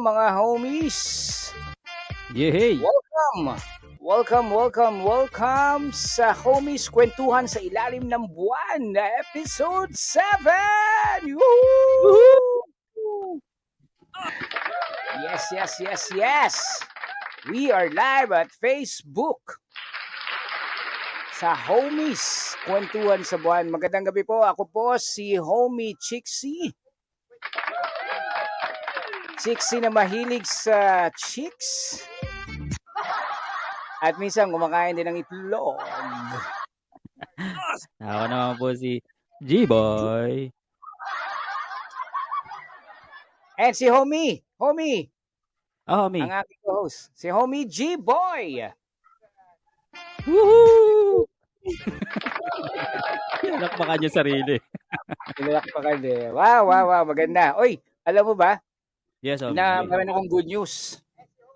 mga homies. Yehey! Welcome sa Homies Kwentuhan sa Ilalim ng Buwan na Episode 7! Woohoo! Yes! We are live at Facebook sa Homies Kwentuhan sa Buwan. Magandang gabi po. Ako po si Homie Chixie. Chixie na mahilig sa chicks. At minsan kumakain din ng itlog. Ako naman po si G-Boy. And si Homie. Homie. Ang aking host. Si Homie G-Boy. Woohoo! Pinalakpakan niya sarili. Pinalakpakan din. Wow. Maganda. Oy, alam mo ba? Yes, Homie. Na meron akong good news.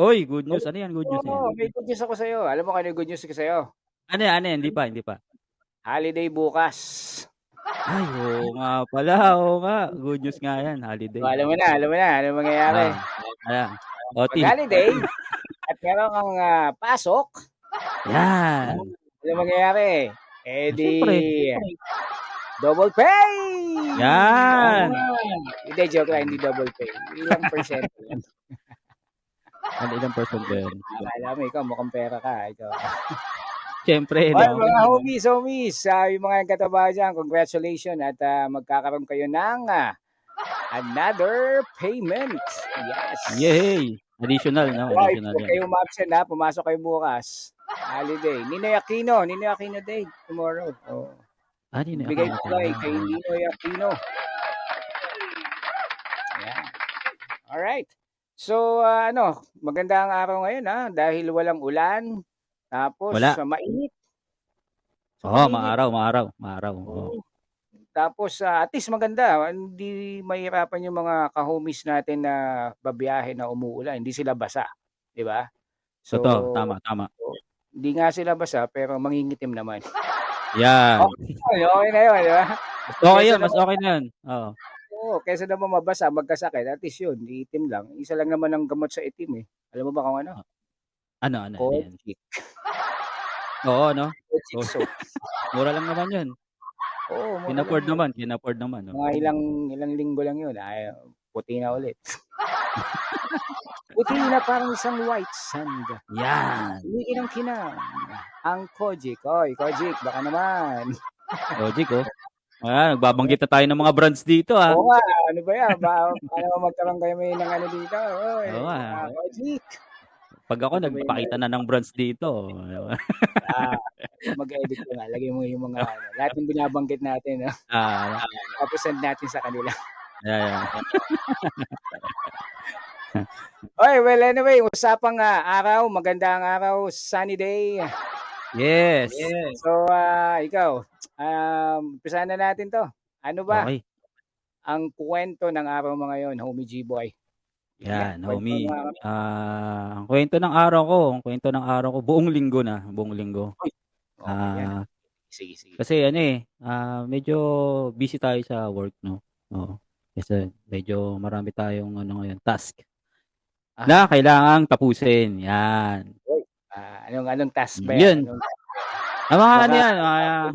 Oy, good news. Ano yan? Good news yan? May good news ako sa'yo. Alam mo kano yung good news ko sa'yo? Ano yan? Hindi pa. Holiday bukas. Ay, oo nga pala. Oo nga. Good news nga yan. Holiday. Alam mo na. Ano mangyayari? Holiday. At meron kang pasok. Yan. Ano mangyayari? Double pay! Yan. Hindi, joke lang. Hindi double pay. Ilang percent yan? Ilang percent ba yan? Alam mo, ikaw mukhang pera ka. Ikaw. Siyempre. Mga homies, yung mga kataba dyan, congratulations at magkakaroon kayo ng another payment. Yes. Yay! Additional, no? Additional yan. Kayo ma-absent ha, pumasok kayo bukas. Holiday. Ninoy Aquino Day tomorrow. Oh. Bigay ko kay Ninoy Aquino. Yan. Alright. So, maganda ang araw ngayon dahil walang ulan. Tapos, mainit. Maaraw. Tapos, at least maganda. Hindi mahirapan yung mga ka-homies natin na babiyahe na umuulan. Hindi sila basa. Di ba? So, tama. Hindi nga sila basa, pero mangingitim naman. Yan. Okay na yun, di ba? Mas okay na yun. Oo, kaysa naman mabasa, magkasakit. At least yun, itim lang. Isa lang naman ang gamot sa itim eh. Alam mo ba kung ano? Ano? Kojic. Oo, no? Kojic soap. Mura lang naman yun. Oo, Kinafford naman. Mga ilang linggo lang yun. Ay, puti na ulit. Puti na parang isang white sand. Yan. Hindi ng kinang. Ang Kojic. Oy, Kojic, baka naman. Kojic, oh. Nagbabanggit na tayo ng mga brands dito, ha? Oo nga, ano ba yan? Paano magkaroon kayo may ng ano dito? Oo nga. Kojic. Pag ako, nagpakita na ng brands dito. Mag-edit ko nga. Lagay mo yung mga, lahat ng binabanggit natin. Tapos send natin sa kanila. Yeah. Okay, well anyway, usapang araw, magandang araw, sunny day. Yes. So, ikaw, umpisahan na natin to. Ano ba ang kwento ng araw mo ngayon, Homie G-Boy? Yan, homie. Ang kwento ng araw ko, buong linggo. Sige. Kasi medyo busy tayo sa work, no? Kasi medyo marami tayong ngayon, task na kailangang tapusin. Yan. Anong task ba yan? Ang mga yan.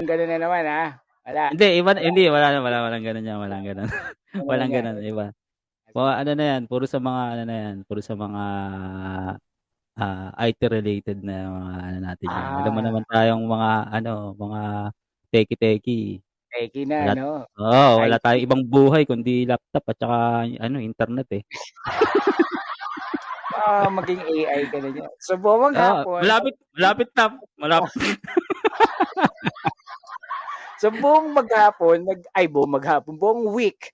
Ganun na naman, ha? Wala. Hindi, walang ganun yan. Walang ganun, iba. Puro sa mga IT related na mga natin yan. Alam mo naman tayong mga teki. Teki na, no? Wala tayong ibang buhay kundi laptop at saka internet eh. Maging AI ka na dyan. So, buong hapon. Malapit na. So, buong maghapon, buong week.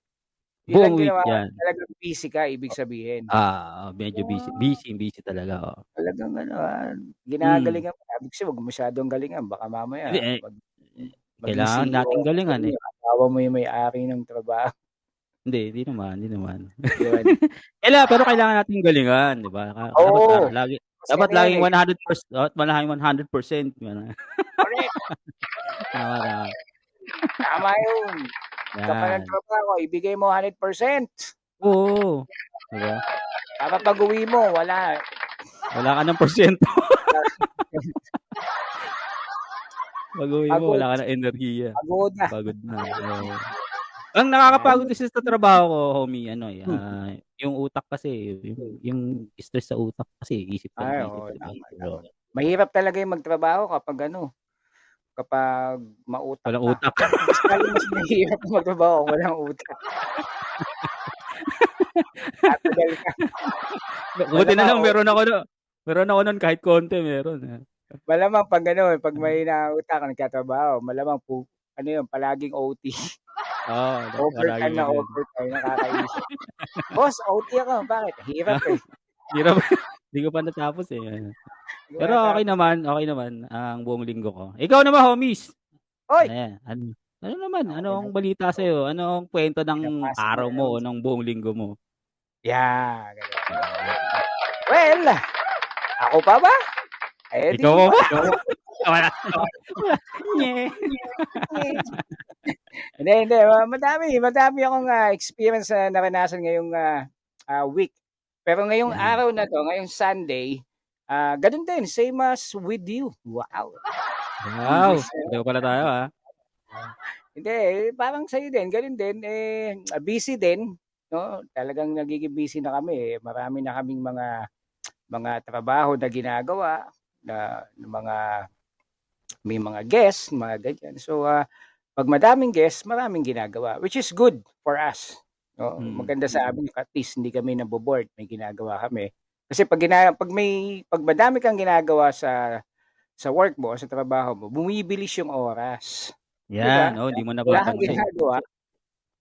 Buong week yan. Talagang busy ka, ibig sabihin. Medyo busy talaga. Talagang ginagalingan mo. Ibig sabihin, huwag masyadong galingan. Baka mamaya. Kailangan nating galingan eh. Asawa mo yung may-ari ng trabaho. Hindi naman. Pero kailangan nating galingan, di ba? Dapat laging 100%. Correct. Tama yun. Kapag ng trabaho, ibigay mo 100%. Oo. Diba? Para pag-uwi mo, wala. Wala ka ng porsyento. Pag-uwi mo, Pagod. wala ka ng enerhiya. Pagod na. Pagod na. Oo. Ang nakakapagod kasi sa trabaho ko, homie, yung utak kasi, yung stress sa utak kasi, isip ka ng Ay, isip. oo, Diba? tama, Pero, tama. Mahirap talaga yung magtrabaho kapag mautak walang ka. utak. Mas lalo mas mahirap magtrabaho kung walang utak. Tatagal ka. Buti na lang Malamang, meron ako nun kahit konti, meron. malamang pag gano'n, pag may nautak ka nagtatrabaho, malamang ano yun, palaging OT. Oo, Overtime marami na ganun. overtime, nakakaisip. Boss, OT ako. Bakit? Hirap eh. Hirap. Hindi ko pa natapos eh. Hindi ko Pero okay natapos. naman ang buong linggo ko. Ikaw naman, homies. Oy! Ayan, ano naman? Okay Ano ang naman. balita sa'yo? Ano ang kwento ng Pinapasok mo araw na mo naman. o ng buong linggo mo? Yeah, ganun. Yan. Well, ako pa ba? Eh, Ikaw di pa ba? wala. Wala. Nye. Hindi. Madami akong experience na naranasan ngayong week. Pero ngayong Yan. araw na to, ngayong Sunday, ganun din, same as with you. Wow. Wow. English. Ito pala tayo Hindi, parang sa'yo din, ganun din. Busy din. No? Talagang nagiging busy na kami. Marami na kaming mga trabaho na ginagawa, may mga guests, mga ganyan. So, pag madaming guests, maraming ginagawa, which is good for us. No? Maganda sa amin, at least hindi kami naboboard, may ginagawa kami. Kasi pag madami kang ginagawa sa work mo, sa trabaho mo, bumibilis yung oras. Di ba? Yan. Hindi mo Wala kang napapansin. ginagawa,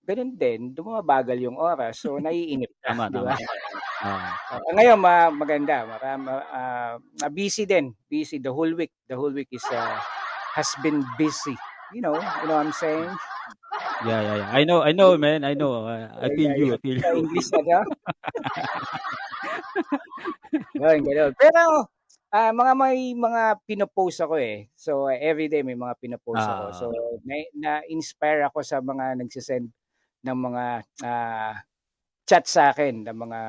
ganun din, dumabagal yung oras. So, naiinip ka, Tama, di tama. ba? Oo. Ngayon, maganda. Busy din. Busy the whole week. The whole week has been busy. You know what I'm saying? Yeah. I know, man. I know. I feel you. I feel Sa you. English na daw. Ganun. Pero, may mga pinopost ako eh. So, everyday may mga pinopost ako. So, Ah, na-inspire ako sa mga nagsisend ng mga chat sa akin, ng mga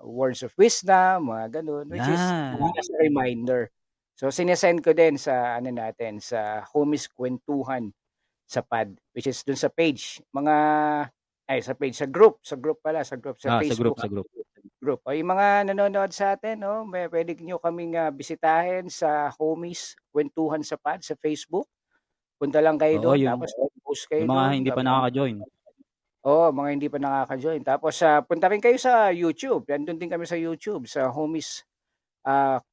words of wisdom, mga ganun, which is yan. as a reminder. So, sinesend ko din sa natin, sa Homies Kwentuhan sa pad, which is dun sa page. Sa group pala, sa Sa Facebook group. group. O yung mga nanonood sa atin, no, pwede nyo kaming bisitahin sa Homies Kwentuhan sa pad sa Facebook. Punta lang kayo Oo, doon, tapos post kayo yung mga doon. hindi pa nakaka-join. Oo, mga hindi pa nakaka-join. Tapos punta rin kayo sa YouTube. Nandun din kami sa YouTube, sa Homies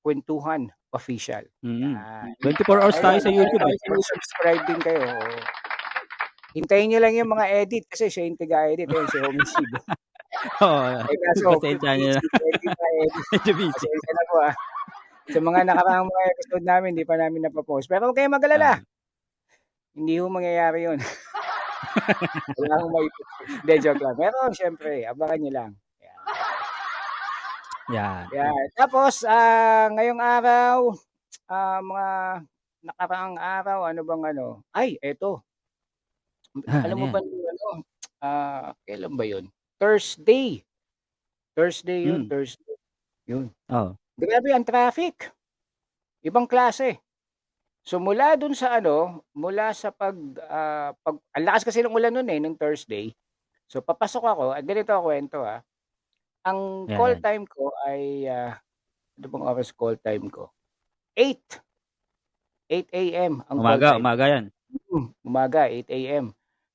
Kwentuhan Official. Mm. Yan. 24 hours tayo Ayun, sa YouTube eh. subscribe din kayo. Oo. Hintayin nyo lang yung mga edit kasi siya yung tiga-edit. Ayun, si Homie Sibo. Oo. Kaso, Pasensya nyo na. edit na edit. Medyo busy. Pasensya na po Sa mga nakaraang mga episode namin, hindi pa namin napapost. Pero huwag kayong Ah. mag-alala. Hindi ho mangyayari yun. Wala akong may... Hindi, joke lang. Pero, syempre, abangan nyo lang. Yan. Tapos, ngayong araw, mga nakaraang araw, ano bang ano? Ay, eto. Alam Ano mo yan? ba yung kailan ba yun? Thursday. Thursday yun, Mm. Thursday. Yun. Oh. Grabe ang traffic. Ibang klase. So mula dun sa mula sa ang lakas kasi ng ulan nun nung Thursday. So papasok ako, ganito ang kwento Ang call Yan. time ko ay, ano bang oras call time ko? 8 a.m. ang call time. Umaga yan. Umaga, 8 a.m.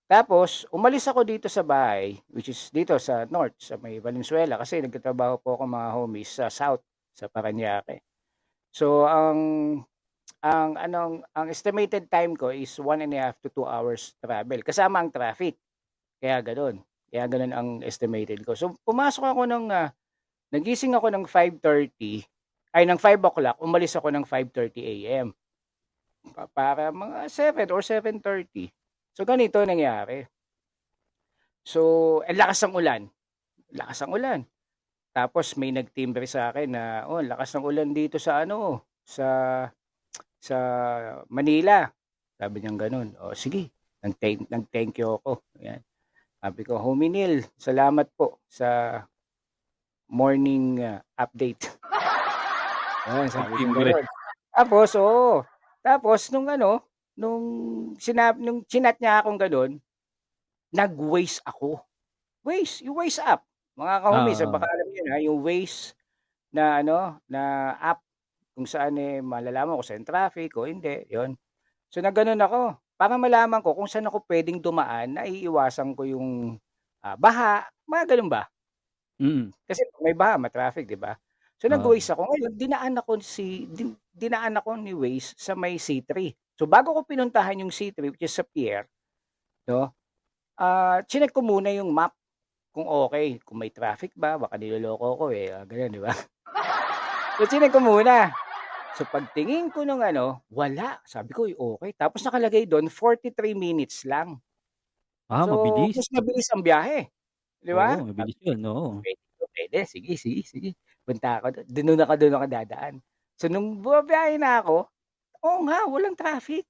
Tapos, umalis ako dito sa bahay, which is dito sa North, sa may Valenzuela, kasi nagtatrabaho po ako mga homies sa South, sa Parañaque. So, ang estimated time ko is 1.5 to 2 hours travel, kasama ang traffic. Kaya ganun ang estimated ko. So, nagising ako ng 5:30, ng 5 o'clock, umalis ako ng 5:30 a.m. Para mga 7 or 7:30. So, ganito nangyari. So, lakas ng ulan. Tapos may nagtimbre sa akin na, lakas ng ulan dito sa sa Manila. Sabi niya ganun. Sige. Nag-thank you ako. Ayan. Sabi ko, Homie Neil, salamat po sa morning update. Yun, sabi ko Timbre. gano'n. Tapos, tapos nung nung chinat niya akong gano'n, nag-Waze ako. Waze, yung Waze app. Mga ka-homies, Oo. baka alam niyo na yung Waze na na app kung saan malalaman kung saan traffic o hindi, 'yon. So nagganon ako, para malaman ko kung saan ako puwedeng dumaan, naiiwasan ko yung baha, mga gano'n ba. Mm. Kasi pag may baha, ma-traffic, 'di ba? So Oo. nag-Waze ako, ngayon dinaan ako ni Waze sa may C3. So bago ko pinuntahan yung C3 which is sa pier, 'no, chineck ko muna yung map kung okey, kung may traffic ba, baka niloloko ko, gano'n, 'di ba? So chineck ko muna. So pagtingin ko nung wala. Sabi ko, okey. Tapos nakalagay do'n 43 minutes lang. So Mabilis. mas mabilis ang biyahe, 'di ba? Oo, mabilis yun, oo. Puwede 'to, puwede. Sige, sige, sige. Punta ako do'n ako dadaan. So nung bumabiyahe na ako, oo nga, walang traffic.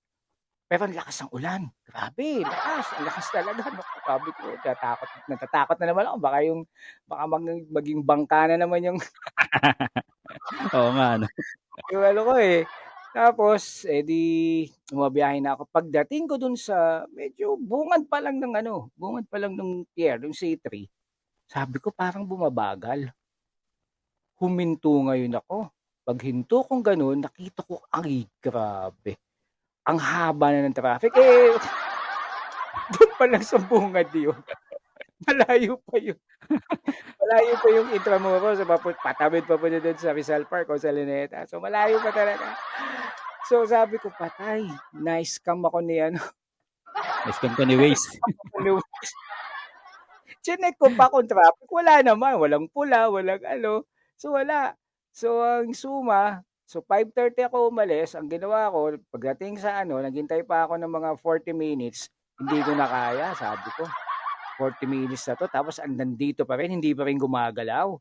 Pero ang lakas ng ulan. Grabe, ang lakas talaga. Naku, sabi ko natatakot na naman ako baka maging bangka na naman yung Oo nga, ano. yung ko, Tapos, bumabiyahe na ako. Pagdating ko dun sa medyo bungad pa lang nung pier, yung C3, sabi ko parang bumabagal. Huminto ngayon ako. Paghinto kong gano'n, nakita ko, ay grabe, ang haba na ng traffic. Dun pa lang sa bungad yun, malayo pa yun. Malayo pa yung Intramuros, patawid papunta dun sa Rizal Park o sa Luneta. So, malayo pa talaga. So, sabi ko, patay, na-scam ako ni Na-scam ka ni Waze. Chineck ko pa kung traffic, wala naman, walang pula, walang so wala. So, ang suma, 5:30 ako umalis, ang ginawa ko pagdating sa naghintay pa ako ng mga 40 minutes, hindi ko na kaya, sabi ko, 40 minutes na 'to tapos nandito pa rin, hindi pa rin gumagalaw.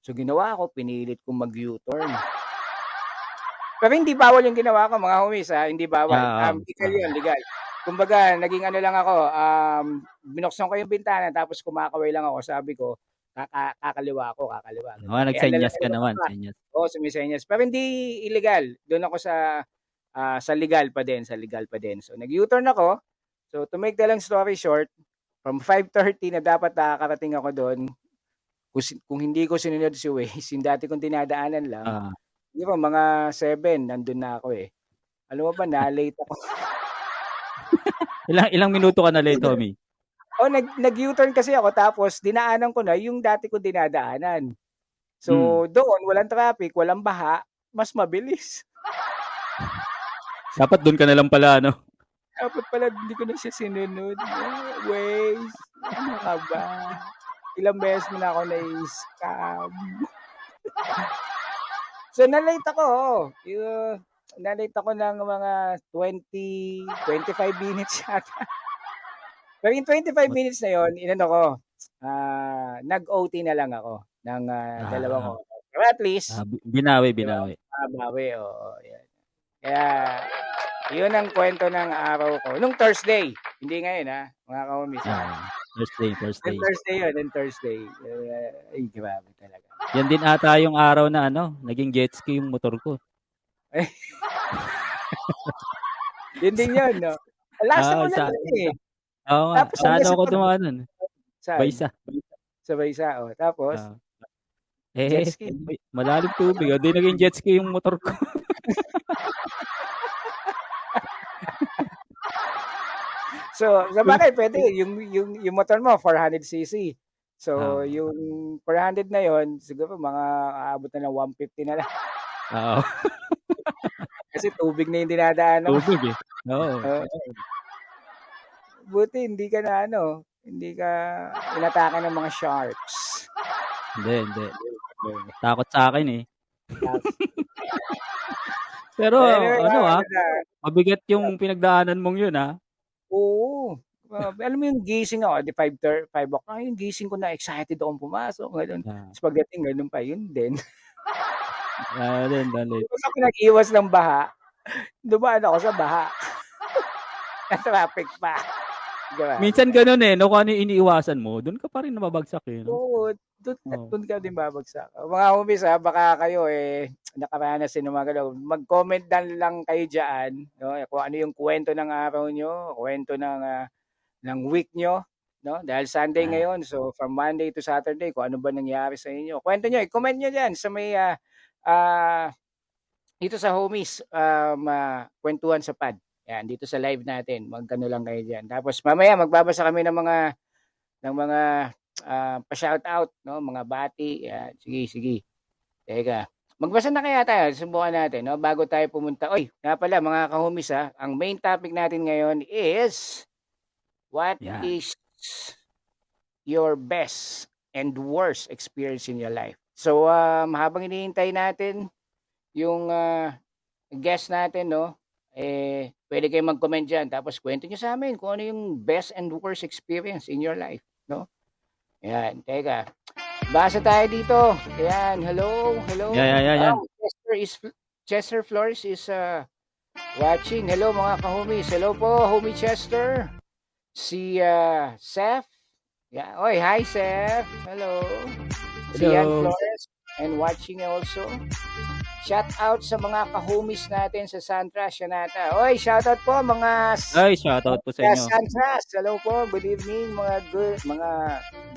So, ginawa ko, pinilit kong mag-U-turn. Pero hindi bawal yung ginawa ko, mga homies, hindi bawal. Oo, Legal yun, legal. Kumbaga naging lang ako, binuksan ko yung bintana tapos kumakaway lang ako, sabi ko, kakaliwa ako, kakaliwa, oo, ganyan. Ang nagsenyas ka ano ko naman, pa, senyas. oo, sumisenyas. Pero hindi illegal, doon ako sa legal pa din, sa legal pa din. So nag-U-turn ako. So to make the long story short, from 5:30 na dapat nakakarating ako doon, kung hindi ko sinunod si Waze, yung dati kong dinadaanan lang, Oo. di ba mga 7 nandun na ako, Alam mo ba, na-late ako. Ilang minuto ka na late, homie? Nag-U-turn kasi ako tapos dinaanan ko na yung dati kong dinadaanan. Mm. So, doon walang traffic, walang baha, mas mabilis. Dapat dun ka na lang pala, ano? Dapat pala hindi ko na siya sinunod. Waze, ano ka ba? Ilang beses mo na ako na-scam. So, na-late ako, na-late ako ng mga 25 minutes yata. Pero yung 25 minutes na yon, nag-OT na lang ako ng 2 Ah, oras. Pero at least, binawi, di ba, binawi. makabawi, oo, yan. Kaya, yun ang kwento ng araw ko. Nung Thursday, hindi ngayon mga ka-homies. Thursday. Nung Thursday. Ay, grabe talaga. Yan din ata yung araw na naging jet ski yung motor ko. Yun din yun, no? Ang lakas ng ulan Sa dun, oo nga, Tapos sa hanggang sa ako dumaan nun, saan? Baysa. Sa Baysa, tapos, jet ski. Malalim tubig, di naging jet ski yung motor ko. So, sabagay pwede yung motor mo 400cc. So, Oo. yung 400 na yon, siguro mga aabot na ng 150 na lang. Oo. Kasi tubig na yung dinadaanan mo. Tubig, Oo. Buti hindi ka inatake ng mga sharks. Hindi. Takot sa akin, Pero Anyway, mabigat yung pinagdaanan mong yun, Oo. Alam mo yung gising ako, 5 o'clock, yung gising ko na excited akong pumasok, gano'n. Tapos pagdating gano'n pa, yun din. Dali. Tapos ako nag-iwas ng baha, dumaan ako sa baha. Na traffic pa. Di ba? Minsan ganun eh, no, kung ano yung iniiwasan mo, doon ka pa rin nababagsak eh, no? Oo, Oo. doon ka din babagsak. Mga homies baka kayo nakaranas din ng mga ganun. Mag-comment lang kayo diyan, no? Kung ano yung kwento ng araw nyo, kwento ng week nyo, no? Dahil Sunday Ah, ngayon, so from Monday to Saturday, kung ano ba nangyari sa inyo. Kwento nyo, i-comment nyo diyan sa may ah, dito sa homies, kwentuhan sa pad. Yan, dito sa live natin. Magkano lang kayo diyan. Tapos mamaya magbabasa kami ng mga pa-shoutout, no? Mga bati. Yan. Sige, sige. Teka. Magbasa na kaya tayo. Subukan natin, no? Bago tayo pumunta. Oy, nga pala mga kahomies ang main topic natin ngayon is what yan. is your best and worst experience in your life? So, habang hinihintay natin yung guest natin, no? Pwede kayong mag-comment dyan. Tapos kwento nyo sa amin kung ano yung best and worst experience in your life, no? Ayan, teka. Basa tayo dito. Ayan, hello, hello. Yan. Chester Flores is watching. Hello mga ka-homies. Hello po, homie Chester. Si Seth. Yeah. Oy, hi Seth. Hello. Rian So, Flores and watching also. Shout out sa mga ka-homies natin sa Santras, Shanata. Oy, shout out po ay, shoutout po sa inyo. Santras. Hello po. Good evening mga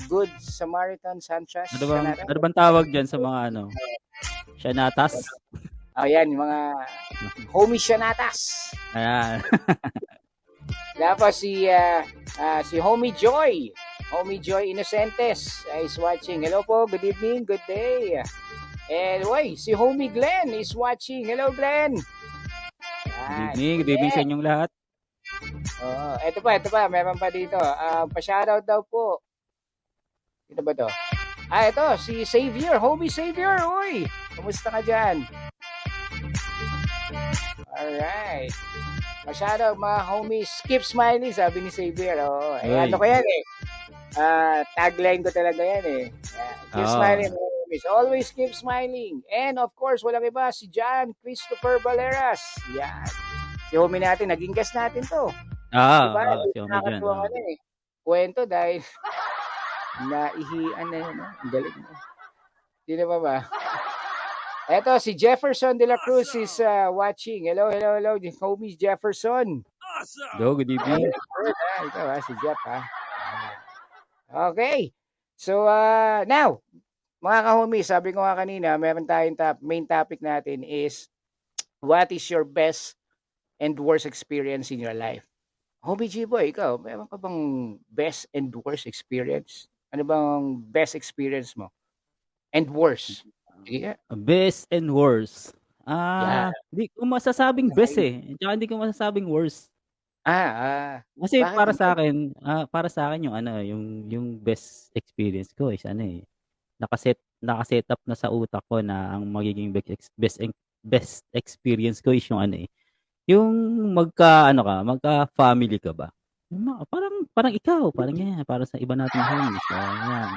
good Samaritan Santras, Shanata. Ano bang tawag dyan sa mga ano? Shanatas? Ayan, mga homie Shanatas. Ayan. Tapos si Homie Joy. Homie Joy Innocentes is watching. Hello po, good evening, good day. And si Homie Glenn is watching. Hello Glenn. Good evening sa inyong lahat. Ito pa, meron pa dito. Pa-shoutout daw po. Ito ba to? Ito, si Xavier, Homie Xavier. Uy, kumusta ka dyan? Alright. Masyado mga homies. Keep smiling, sabi ni Xavier. Ano ko yan tagline ko talaga yan Keep smiling mga homies. Always keep smiling. And of course, walang iba, si John Christopher Valeras. Yan. Si homie natin, naging guest natin to. Diba? Si homie John. Kwento dahil naihian na yun. Ang galing na. Sino ba? Eto, si Jefferson de la Cruz is watching. Hello, homies Jefferson. Go, good evening. Ito si Jeff Okay. So, now, mga ka-homies, sabi ko nga kanina, meron tayong main topic natin is what is your best and worst experience in your life? Homie G-Boy, ikaw, meron ka bang best and worst experience? Ano bang best experience mo? And worst? Yeah. Best and worst. Hindi ko masasabing best eh. Tsaka hindi ko masasabing worst. Kasi para sa akin yung yung best experience ko is nakaset up na sa utak ko na ang magiging best experience ko is yung yung magka-family ka ba? Parang ikaw, parang yan, para sa iba nating homies. Yan.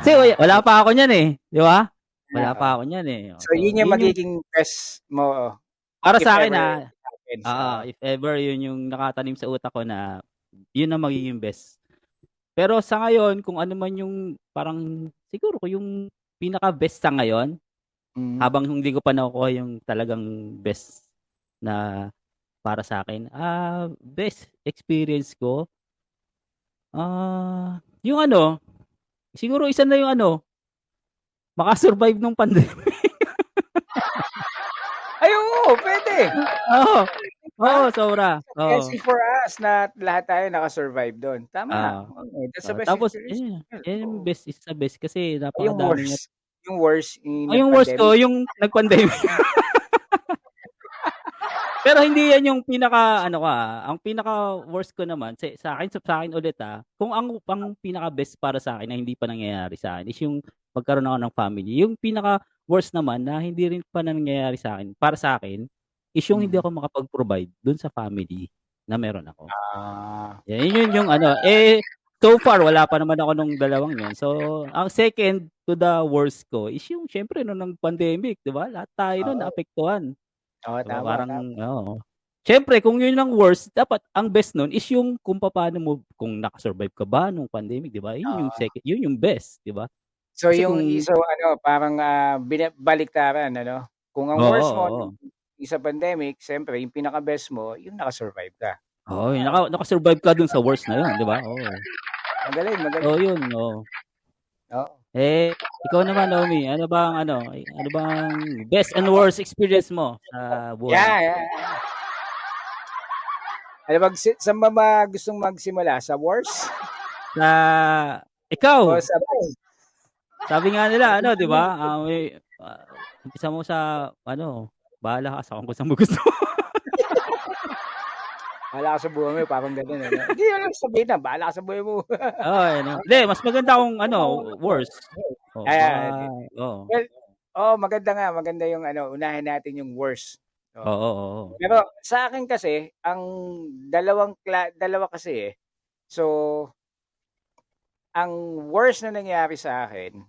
Kasi wala pa ako niyan eh, di ba? Wala pa ako niyan eh. So yun yung magiging best mo. Para sa akin if ever yun yung nakatanim sa utak ko na yun ang magiging best. Pero sa ngayon, kung ano man yung parang siguro ko yung pinaka-best sa ngayon, habang hindi ko pa nakukuha yung talagang best na para sa akin, best experience ko, yung siguro isa na yung makasurvive nung pandemic. Ay, oo, pwede. Oo, sobra. Easy for us na lahat tayo nakasurvive doon. Tama. That's the best tapos, experience. is the best kasi napakadami niya. Yung worst. Yung worst ko, yung nag-pandemic. Pero hindi yan yung pinaka, ang pinaka worst ko naman, sa akin ulit kung ang pinaka best para sa akin na hindi pa nangyayari sa akin is yung magkaroon ako ng family. Yung pinaka worst naman na hindi rin pa nangyayari sa akin, para sa akin, is yung hindi ako makapag-provide dun sa family na meron ako. Yun yung so far, wala pa naman ako nung dalawang yun. So, ang second to the worst ko is yung, syempre, nung pandemic, di ba? Lahat tayo nun naapektuhan. Tama. Parang, Siyempre kung yun ang worst, dapat ang best nun is yung kung papaano mo kung naka-survive ka ba nung pandemic, 'di ba? Oo. Yun yung best, 'di ba? So Kasi yung kung so ano, parang, baliktaran ano? Kung ang oo, worst mo oo. sa pandemic, siyempre yung pinaka-best mo, yung naka-survive ka. Oo, yung naka-survive ka dun sa worst na yun, 'di ba? Oo. Magaling, Oo, magaling. yun, oo. Oo. Ikaw naman, Naomi, ano bang best and worst experience mo sa buhay? Yeah. Ano saan ba gustong magsimula, sa wars Sa ikaw, o sa sabi nga nila ano, 'di ba? Umpisa mo sa ano, bahala ka sa kung saan mo gusto. bahala ka sa buhay mo, parang gano'n ano. Hindi mo lang sabihin na, bahala ka sa buhay mo. Oo, ano. Hindi, mas maganda kung ano, worst. Oh, baka Ayan. oo. Well, maganda nga, maganda yung ano, unahin natin yung worst. Oo. Oo, oo. Pero sa akin kasi, ang dalawa kasi, eh. So, ang worst na nangyari sa akin,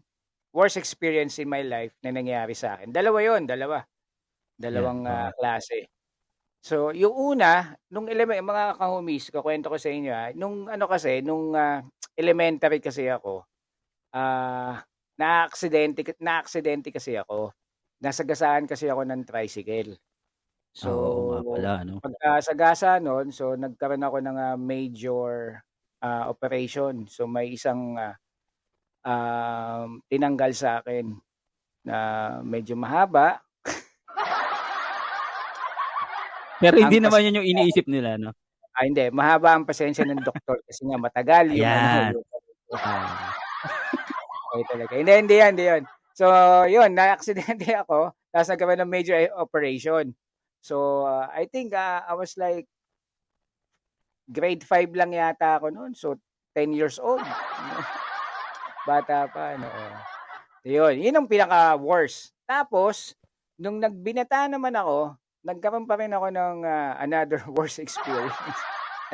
worst experience in my life na nangyari sa akin, dalawa 'yon, dalawa. Yan, Dalawang, oo. klase. So, yung una, nung mga ka-homies, kukuwento ko sa inyo, nung ano kasi, nung, elementary kasi ako, naaksidente kasi ako. Nasagasaan kasi ako ng tricycle. So, Oo nga pala ano. pagkasagasa nun, so nagkaroon ako ng, major, operation. So, may isang, tinanggal sa'kin na medyo mahaba. Pero Ang hindi pas naman yun yung iniisip nila 'no? Hindi, mahaba ang pasensya ng doktor kasi nga matagal yung ano, Ayan, yung oo. okey talaga. Hindi, hindi 'yun. So, 'yun naaksidente ako tapos nagkaroon ng major operation. So, I think, I was like grade 5 lang yata ako no'n. So, 10 years old, bata pa ano, oo. 'Yun ang pinaka-worst. Tapos nung nagbinata naman ako, nagkaroon pa rin ako ng, another worst experience.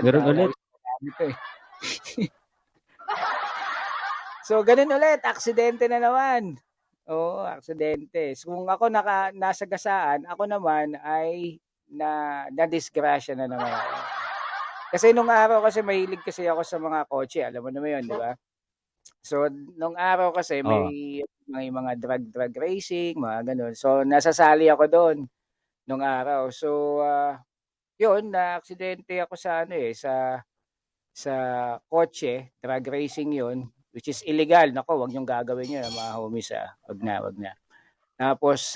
Meron Natawa ulit? yung sinabi ko, eh. So, gano'n ulit, aksidente na naman. Oo, aksidente. So, kung ako nasagasaan, ako naman ay nadisgrasya na naman ako. Kasi nung araw kasi mahilig kasi ako sa mga kotse, alam mo naman 'yun, 'di ba? So, nung araw kasi Oo. may mga drag racing, mga gano'n. So, nasasali ako do'n nung araw. So, 'yun naaksidente ako sa ano, sa kotse, drag racing 'yun, which is illegal. Naku, 'wag niyong gagawin 'yun, mga homies, 'wag na, 'wag na. Tapos,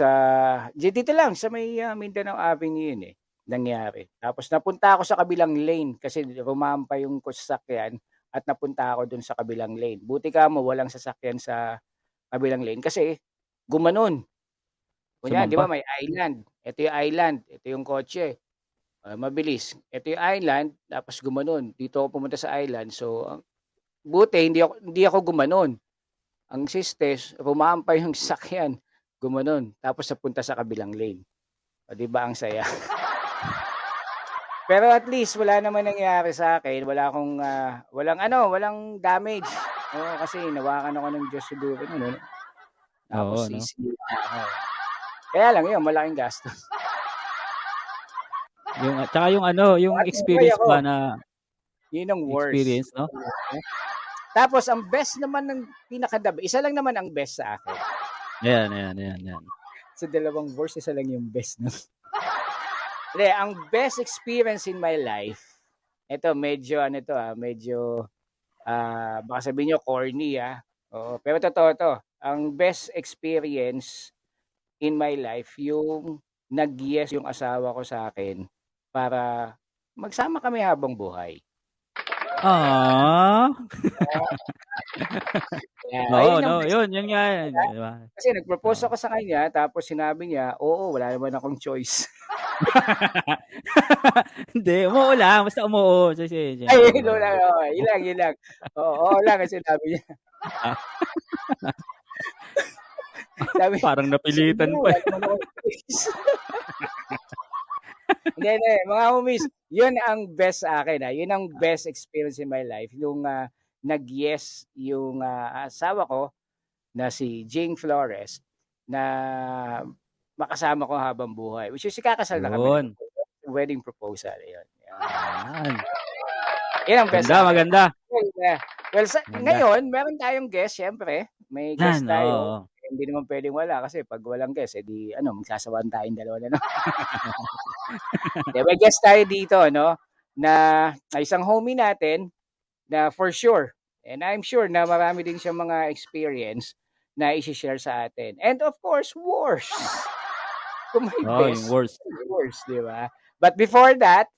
dito lang sa may, Mindanao Avenue 'yun, nangyari. Tapos napunta ako sa kabilang lane kasi rumampa yung sasakyan at napunta ako dun sa kabilang lane. Buti kamo walang sasakyan sa kabilang lane kasi gumanon. Kunyari 'di ba Sumampa? may island, eto yung island, eto yung kotse, mabilis. Eto yung island tapos gumanon, dito ako pumunta sa island. So, buti hindi ako gumanon. Ang siste rumampa yung sasakyan, gumanon, tapos napunta sa kabilang lane. Oh, 'di ba ang saya? Pero at least wala naman nangyari sa'kin, walang damage. Oo, kasi hinawakan ako ng Diyos siguro no'n, tapos Oo 'no? sisira ako. Kaya lang 'yun, malaking gastos. Tsaka yung ano, yung At buhay experience ako, ba na 'yun ang worst. experience 'no? Tapos ang best naman ng isa lang naman ang best sa akin. Ayan. Sa dalawang worst, isa lang yung best 'no. Hindi, ang best experience in my life, eto medyo ano 'to, medyo, baka sabihin niyo corny, oo, pero totoo 'to. Ang best experience in my life yung nag-yes yung asawa ko sa'kin para magsama kami habang buhay. Ah, Yeah, oo ayun ang 'no, best. yun nga yun, 'di ba? Kasi nag-propose Oo. ako sa kanya tapos sinabi niya, "Oo, wala naman akong choice." Hindi, umuo lang, basta umuo kasi Ay, siyempre 'di yun ba? lang, oo, yun lang. Oo, oo lang ang sinabi niya. Ah, Sabi parang sabi napilitan niya, pa, "Wala eh. naman akong choice." Hindi, mga homies, yun ang best sa akin, yun ang best experience in my life, yung, nag-yes yung, asawa ko na si Jing Flores na makasama ko habang buhay, which is ikakasal na kami ng Yun. wedding proposal. Yun. Yan. Yan ang best. Maganda. Well, Maganda. ngayon, meron tayong guest, syempre. May guest Yan, tayo. oo. Hindi naman pwedeng wala kasi pag walang guest, edi magsasawaan tayong dalawa na. No? May guest tayo dito, no? Na isang homie natin na for sure, and I'm sure na marami din siyang mga experience na i-share sa atin. And of course, wars. Kung may best, yung wars. Wars, di ba? But before that,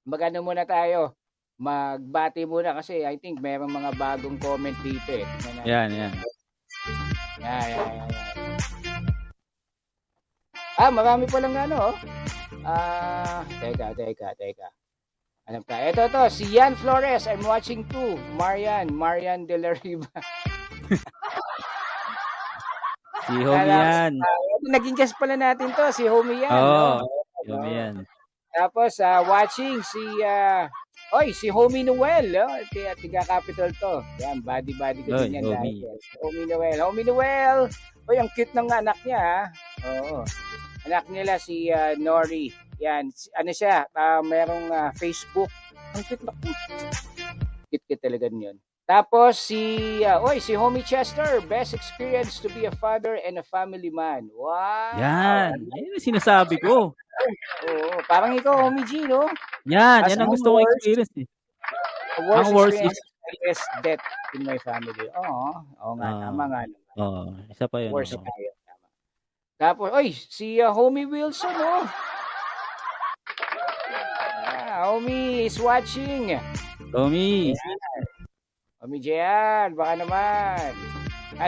magano muna tayo. Magbati muna kasi I think mayroong mga bagong comment dito eh. Yan. Yan. Marami pa lang Teka. Ano pa? Ito, si Yan Flores, I'm watching too. Marian De La Riva. Si homie yan. Naging guest pala natin to, si homie yan. Si homie yan. Tapos, watching si homie Noel. Tiga capital to. Yan, body ko din yan. Homie Noel. Ang cute ng anak niya. Oo. Anak nila si Nori. Yan, ano siya, merong Facebook. Ang cute na cute talaga yun. Tapos si homie Chester, best experience to be a father and a family man. Wow. Yan ang sinasabi ko. Oo, parang ikaw, homie G, no? Yan ang gusto kong experience eh. Ang worst is death in my family. Oo nga, tama nga. Isa pa yun. Worst tayo. Tapos, si homie Wilson, oh. Homie is watching. Homie JR, baka naman.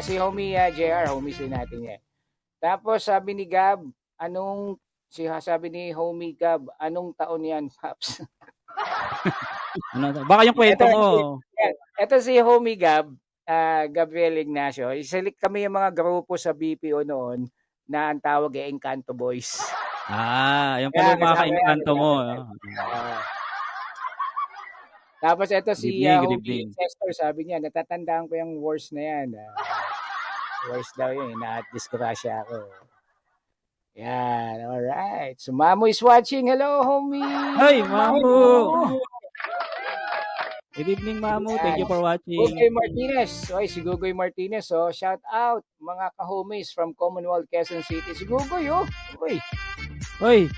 Si homie JR, homies din natin yan. Tapos sabi ni Gab, sabi ni homie Gab, anong taon yan, Paps? Baka yung kwento mo. Ito si homie Gab, Gabriel Ignacio. Isilik kami yung mga grupo sa BPO noon na ang tawag ay Encanto Boys. Yung pala yung mga ka-Encanto mo. Tapos ito si homie Chester, sabi niya, natatandaan ko yung wars na yan. Wars daw yun, na-disgrasya ako. Yan, alright. So, Mamo is watching. Hello, homie! Hey, Mamo! Good evening, Mamo. Thank you for watching. Gugoy Martinez. Si Gugoy Martinez. Shout out, mga ka-homies from Commonwealth, Quezon City. Si Gugoy, Gugoy.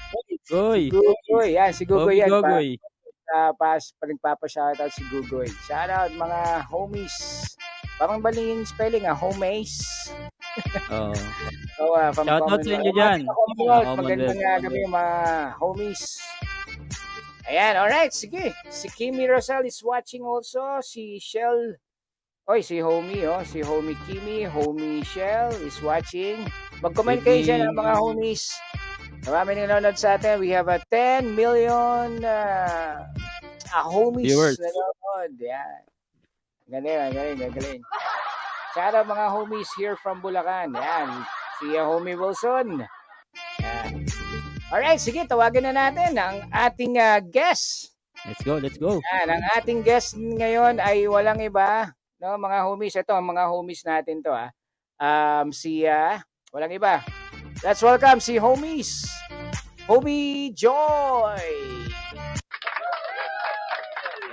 Yan, si Gugoy yan. Gugoy. Nagpapa-shoutout si Gugoy. Shoutout mga homies. Parang baling spelling homies. Shoutout sa inyo dyan. Magandang gabi mga homies. Ayan, alright, sige. Si Kimi Rosal is watching also. Si Shell. Si homie, si homie Kimi, homie Shell is watching. Mag-comment kayo dyan mga homies. Marami nanonood sa atin. We have 10 million homies nanonood. Yan. Galing. Shout out mga homies here from Bulacan. Yan. Si homie Wilson. Yan. Alright, sige. Tawagan na natin ang ating guest. Let's go. Yan. Ang ating guest ngayon ay walang iba. No, mga homies. Ito, ang mga homies natin to. Walang iba. Let's welcome si homies. Homie Joy.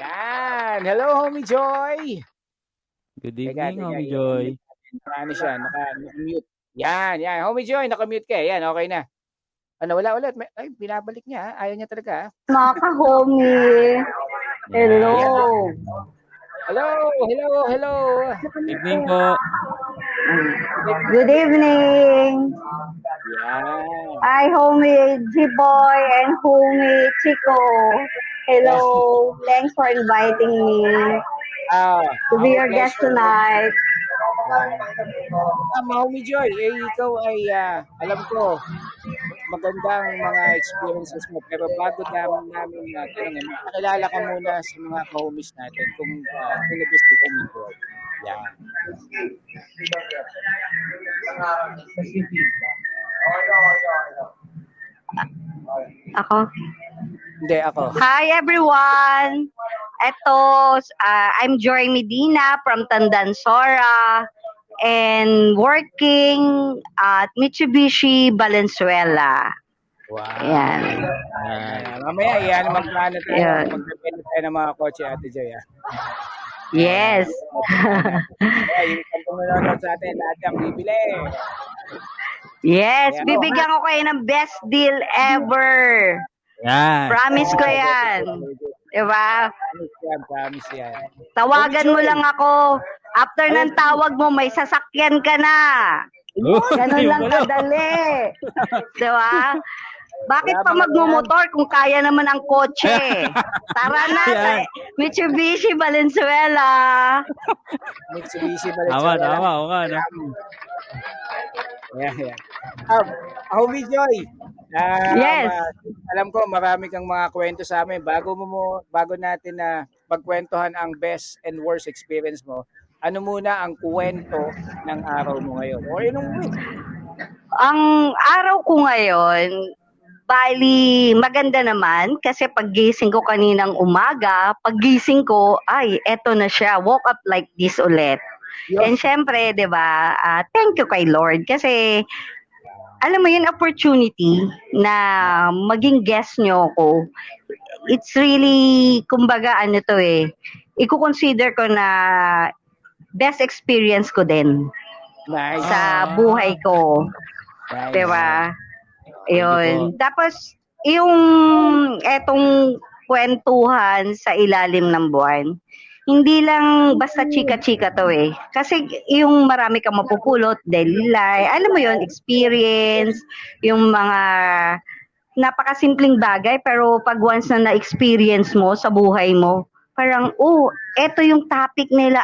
Yan. Hello, homie Joy. Good evening, homie Joy. Ano siya? Naka-mute. Yan. Homie Joy, naka-mute ka. Yan, okay na. Wala ulit. Ay, binabalik niya. Ayaw niya talaga. Mga ka-homie. Hello. Hello. Good evening po. Good evening. Yeah. Hi, homie G-Boy and homie Chico. Hello. Thanks for inviting me to be your guest tonight. Homie Joy, ikaw ay alam ko magandang mga experiences mo, pero bago namin tanongin, makakilala ka muna sa mga ka-homies natin kung sino ba si homie Joy. Yeah. Ako? Hindi, ako. Hi, everyone. I'm Joy Medina from Tandansora and working at Mitsubishi Valenzuela. Wow. Ayan. Mamaya, yan naman plano tayo. Yan. Magbibili tayo ng mga kotse, Ate Joy. Yes. Yung kantong nanonood sa atin, lahat yung bibili. Yes, Ayan. bibigyan ko kayo ng best deal ever. Yan. Promise ko yan. Diba? Promise yan. Tawagan mo lang ako. After ng tawag mo, may sasakyan ka na. Ganun lang kadali. Diba? Bakit pa magmumotor kung kaya naman ang kotse? Tara na. Mitsubishi Valenzuela. Mitsubishi Valenzuela. Tama. Okay, no? Yeah. Homie Joy. Yes. Alam ko marami kang mga kwento sa amin. Bago natin na pagkwentuhan ang best and worst experience mo, ano muna ang kwento ng araw mo ngayon? O inong week? Ang araw ko ngayon, bali, maganda naman kasi paggising ko kaninang umaga, paggising ko, ay, eto na siya, woke up like this ulit. And syempre, di ba, thank you kay Lord kasi, alam mo yun, opportunity na maging guest nyo ako, it's really, kumbaga, ano to i-consider ko na best experience ko din sa buhay ko. Nice. Diba? Yun. Tapos, yung etong kwentuhan sa ilalim ng buwan, hindi lang basta chika-chika to Kasi yung marami kang mapupulot, daily life, alam mo yun, experience, yung mga napakasimpleng bagay, pero pag once na na-experience mo sa buhay mo, parang, eto yung topic nila,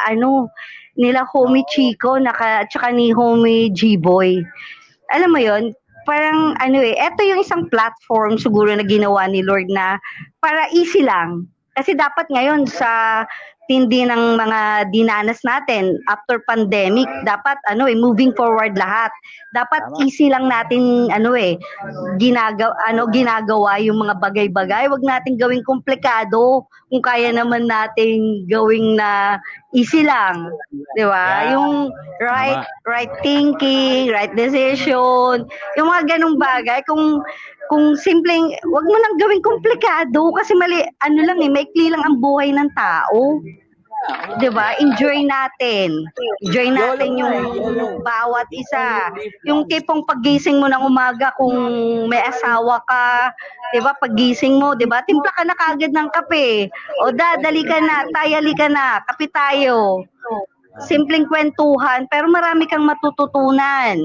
nila Homie Chico, tsaka ni Homie G-Boy. Alam mo yun, parang eto yung isang platform siguro na ginawa ni Lord na para easy lang. Kasi dapat ngayon sa tindi ng mga dinanas natin after pandemic, dapat moving forward lahat. Dapat easy lang natin ginagawa yung mga bagay-bagay. Huwag natin gawing komplikado kung kaya naman natin gawing na easy lang. 'Di ba? Yung right thinking, right decision, yung mga ganung bagay kung simpleng, wag mo nang gawing komplikado kasi mali, maikli lang ang buhay ng tao. 'Di ba? Enjoy natin yung bawat isa. Yung tipong paggising mo ng umaga kung may asawa ka, 'di ba? Paggising mo, 'di ba? Timpla ka na kagad ng kape. O dali ka na, tayali ka na, kape tayo. Simpleng kwentuhan, pero marami kang matututunan.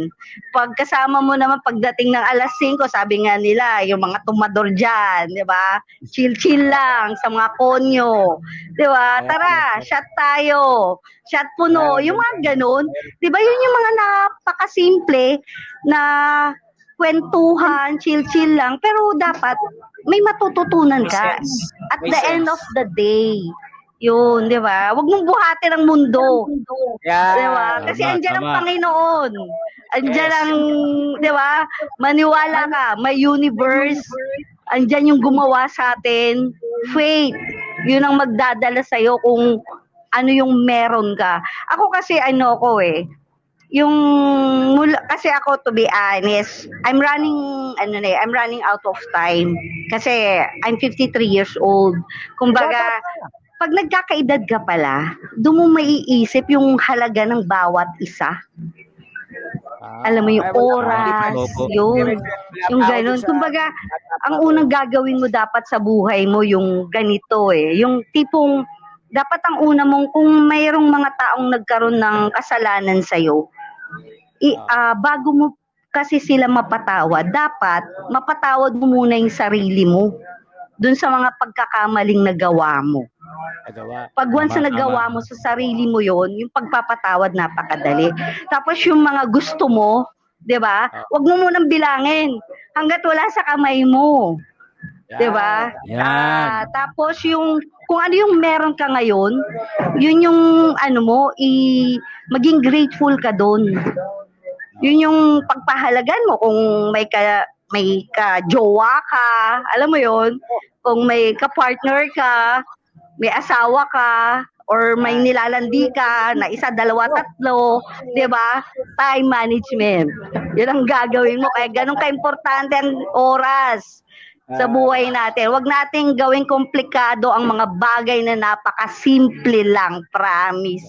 Pagkasama mo naman pagdating ng alas 5, sabi nga nila, yung mga tumador dyan, di ba? Chill-chill lang sa mga konyo. Di ba? Tara, shot tayo. Shot puno. Yung mga ganun. Di ba? Yun yung mga napakasimple na kwentuhan, chill-chill lang, pero dapat may matututunan ka. At the end of the day, yun, di ba? Huwag mong buhatin ang mundo. Yeah. Di ba? Kasi andyan ang Panginoon. Andyan ang, di ba? Maniwala ka, may universe. Andyan yung gumawa sa atin. Faith. Yun ang magdadala sa'yo kung ano yung meron ka. Ako kasi kasi ako, to be honest, I'm running out of time. Kasi I'm 53 years old. Kumbaga, pag nagkakaedad ka pala, doon mo maiisip yung halaga ng bawat isa. Alam mo yung oras, yung ganun. Kumbaga, ang unang gagawin mo dapat sa buhay mo yung ganito Yung tipong, dapat ang una mong, kung mayroong mga taong nagkaroon ng kasalanan sa'yo, bago mo kasi sila mapatawad, dapat mapatawad mo muna yung sarili mo dun sa mga pagkakamaling nagawa mo. Pag once na nagawa mo sa sarili mo yon, yung pagpapatawad napakadali. Tapos yung mga gusto mo, 'di ba? Huwag mo munang bilangin hangga't wala sa kamay mo. 'Di ba? Tapos yung kung ano yung meron ka ngayon, yun yung maging grateful ka doon. Yun yung pagpahalagan mo kung may ka-jowa ka, alam mo yon, kung may ka-partner ka, may asawa ka, or may nilalandi ka na isa, dalawa, tatlo, di ba? Time management. Yun ang gagawin mo. Kaya ganun ka-importante ang oras sa buhay natin. Huwag nating gawing komplikado ang mga bagay na napakasimple lang, promise.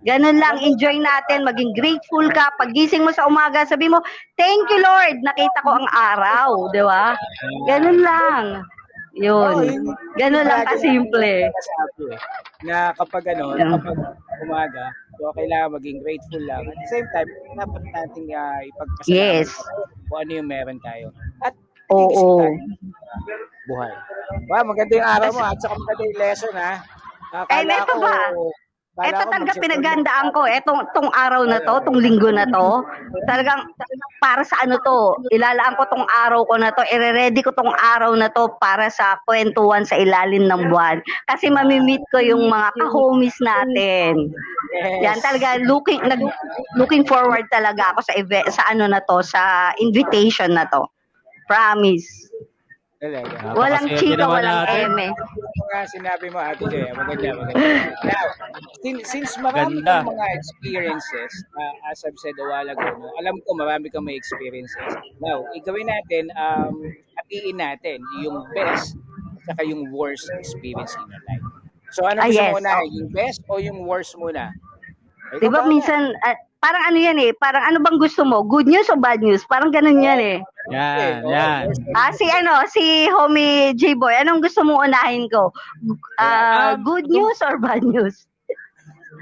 Ganun lang, enjoy natin, maging grateful ka. Pagising mo sa umaga, sabi mo, thank you Lord, nakita ko ang araw, di ba? Ganun lang. Yun. Ganun lang kasimple. Na kapag kapag umaga, so kailangan maging grateful lang. At the same time, dapat nating ipagpasalamat kung ano yung meron tayo. At oo. Buhay. Wow, maganda yung araw mo at saka maganda yung lesson ha. Neto ba? Ito talaga pinagandaan ko. Tong araw na to, tong linggo na to, talagang para sa ano to, ilalaan ko tong araw ko na to, ire-ready ko tong araw na to para sa kwentuhan sa ilalim ng buwan. Kasi mamimit ko yung mga ka-homies natin. Yan talaga, looking forward talaga ako sa event, sa ano na to, sa invitation na to. Promise. Talaga. Walang chika, walang eme. Sinabi mo, Ate Joy, maganda. Now, since marami kang mga experiences, as I've said a while ago, alam ko marami kang may experiences. Now, igawin natin, hatiin natin yung best at yung worst experience in your life. So, ano gusto mo muna? Yung best o yung worst muna? Diba minsan, parang ano yan parang ano bang gusto mo? Good news o bad news? Parang ganun yan Yan. Si homie J-Boy, anong gusto mo unahin ko? Good news or bad news?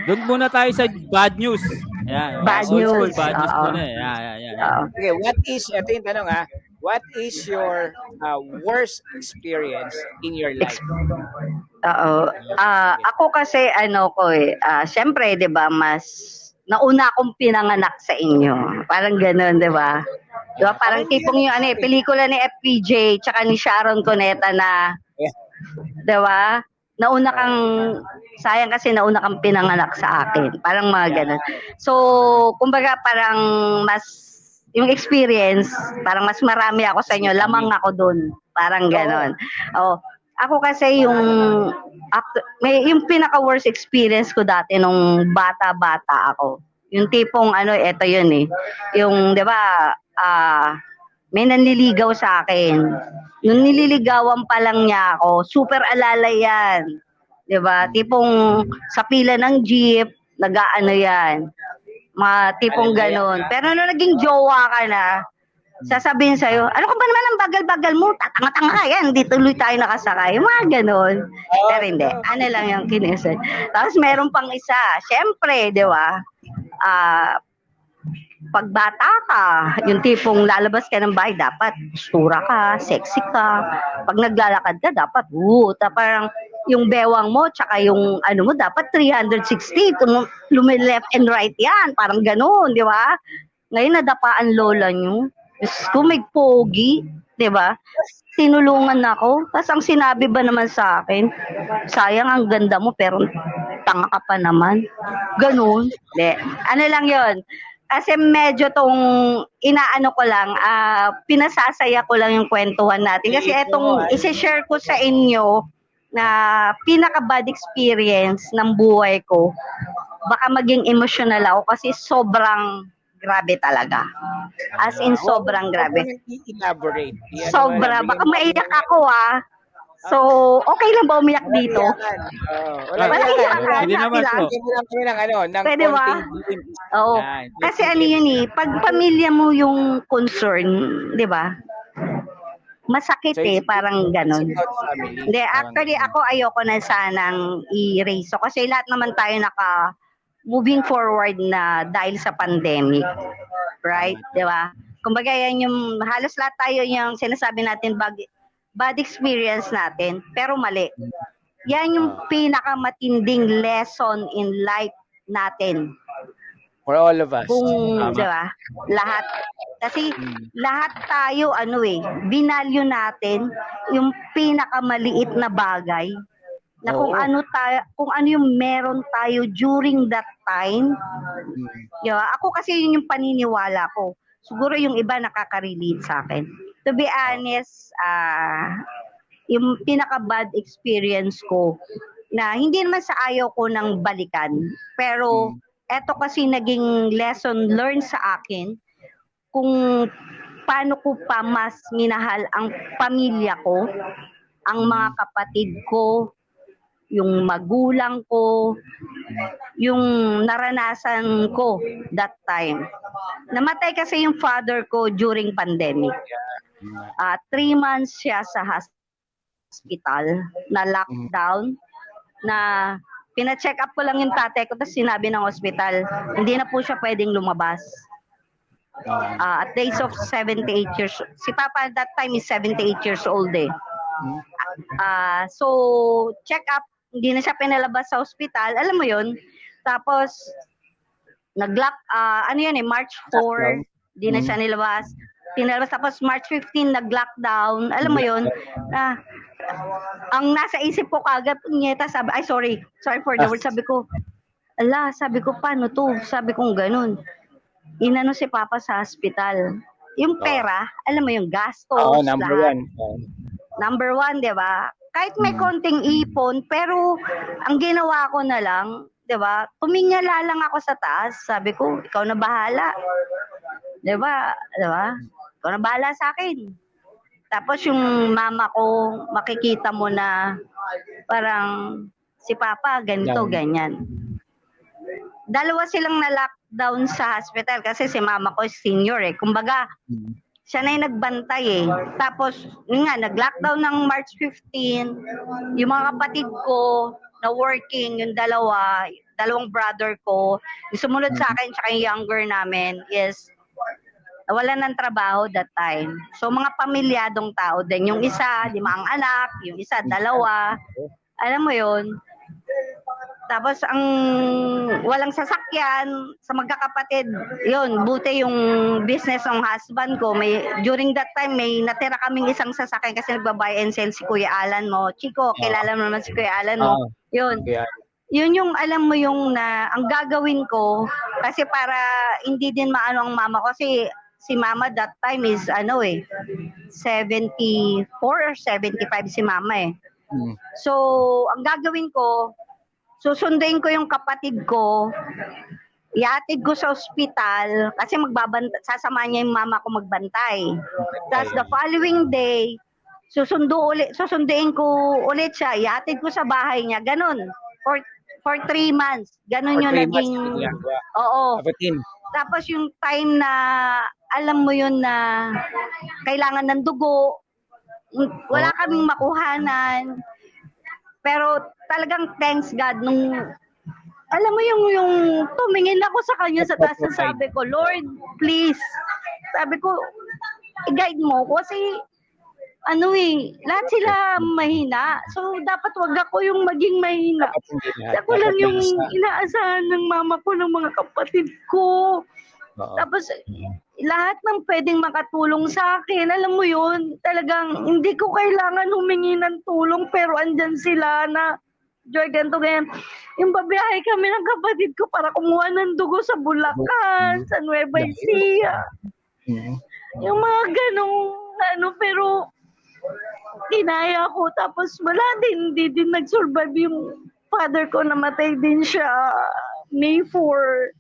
Doon muna tayo sa bad news. Yan. Bad news. Bad news muna Yan. Okay, ito yung tanong what is your worst experience in your life? Ako kasi syempre 'di ba, mas nauna akong pinanganak sa inyo. Parang ganoon, 'di ba? 'Di ba parang tipong yung pelikula ni FPJ tsaka ni Sharon Cuneta na 'di ba? Sayang kasi nauna kang pinanganak sa akin. Parang mga ganun. So, kumbaga parang yung experience, parang mas marami ako sa inyo, lamang ako dun. Parang ganon. Ako kasi yung pinaka-worst experience ko dati nung bata-bata ako. Yung tipong eto yun Yung, di ba, may nanliligaw sa akin. Nung nililigawan pa lang niya ako, super alalay yan. Di ba? Tipong sa pila ng jeep, yan. Mga tipong ganon. Pero nung naging jowa ka na, sasabihin sa'yo, ano ka ba naman ang bagal-bagal mo? Tatanga-tanga ka yan, hindi tuloy tayo nakasakay. Mga ganon. Pero hindi. Ano lang yung kinisay. Tapos meron pang isa. Siyempre, di ba? Pag bata ka, yung tipong lalabas ka ng bahay, dapat sura ka, sexy ka. Pag naglalakad ka, dapat, parang yung bewang mo, tsaka yung mo, dapat 360. Left and right yan. Parang gano'n, di ba? Ngayon, nadapaan lola nyo. Kung may pogi, di ba? Tinulungan ako. Tapos ang sinabi ba naman sa akin, sayang ang ganda mo, pero tanga ka pa naman. Gano'n. Ano lang yon. Kasi medyo tong inaano ko lang, pinasasaya ko lang yung kwentuhan natin. Kasi etong isi-share ko sa inyo na pinaka-bad experience ng buhay ko, baka maging emotional ako kasi sobrang grabe talaga. As in, sobrang grabe. Elaborate. Sobra. Baka maiyak ako So, okay lang ba umiyak dito? Wala Hindi naman po. Pwede ba? Oo. Kasi yun pag pamilya mo yung concern, di ba? Masakit parang ganon. Hindi, actually ako ayoko na sanang i-raise. Kasi lahat naman tayo moving forward na dahil sa pandemic. Right? Di ba? Kumbaga yan yung, halos lahat tayo yung sinasabi natin bad experience natin, pero mali. Yan yung pinakamatinding lesson in life natin. For all of us. Di ba? Lahat. Kasi lahat tayo, binalyo natin yung pinakamaliit na bagay na kung ano yung meron tayo during that time. Ako kasi yun yung paniniwala ko. Siguro yung iba nakaka-relate sa akin. To be honest, yung pinaka-bad experience ko, na hindi naman sa ayaw ko ng balikan. Pero eto kasi naging lesson learned sa akin kung paano ko pa mas minahal ang pamilya ko, ang mga kapatid ko, yung magulang ko, yung naranasan ko that time. Namatay kasi yung father ko during pandemic. 3 months siya sa hospital, na lockdown, na pina-check up ko lang yung tatay ko, tapos sinabi ng hospital, hindi na po siya pwedeng lumabas. At the age of 78 years, si Papa at that time is 78 years old eh. So, check up, hindi na siya pinalabas sa hospital, alam mo yun. Tapos, March 4, hindi na siya nilabas. Pinalabas, tapos March 15, nag-lockdown, alam mo yun. Ang nasa isip ko kagad, sorry for the word, sabi ko, paano to? Sabi ko ganun. Inano si Papa sa hospital. Yung pera, alam mo yung gastos, number lahat. 1. Number 1, di ba? Kahit may konting ipon, pero ang ginawa ko na lang, di ba? Tuminyala lang ako sa taas. Sabi ko, ikaw na bahala. Di ba? Di ba? Ikaw na bahala sa akin. Tapos yung mama ko, makikita mo na parang si Papa, ganito, ganyan. Dalawa silang na-lockdown sa hospital kasi si mama ko senior eh. Kumbaga, siya na yung nagbantay eh. Tapos, yun nga, nag-lockdown ng March 15. Yung mga kapatid ko na working, yung dalawang brother ko, yung sumunod sa akin, tsaka yung younger namin is nawalan ng trabaho that time. So, mga pamilyadong tao din. Yung isa, 5 anak, yung isa, 2. Alam mo yun? Tapos, ang walang sasakyan sa magkakapatid, yun, buti yung business ng husband ko. During that time, may natira kaming isang sasakyan kasi nagbabuy and sell si Kuya Alan mo. Chico, kilala mo naman si Kuya Alan mo. Yun. Yun yung alam mo yung ang gagawin ko kasi para hindi din maano ang mama ko kasi si mama that time is 74 or 75 si mama eh. So, ang gagawin ko, susunduin ko yung kapatid ko, iatid ko sa ospital kasi sasamahan niya yung mama ko magbantay. Tapos the following day, susunduin ko ulit siya, iatid ko sa bahay niya, ganun. For 3 months, ganun yung naging, oo. Tapos yung time na, alam mo yun na kailangan ng dugo, wala kaming makuhanan, pero talagang thanks God nung alam mo yung tumingin ako sa kanya sa taas na sabi ko, Lord, please. Sabi ko, i-guide mo ko kasi lahat sila mahina. So, dapat wag ako yung maging mahina. Ako lang yung inaasahan ng mama ko, ng mga kapatid ko. Tapos, lahat ng pwedeng makatulong sa akin, alam mo yun, talagang hindi ko kailangan humingi ng tulong, pero andyan sila na, Joy, ganito, ganyan. Yung babiyahe kami ng kapatid ko para kumuha ng dugo sa Bulacan, sa Nueva Ecija. Yung mga ganong, pero kinaya ko. Tapos wala din, hindi din nag-survive yung father ko, namatay din siya May 4.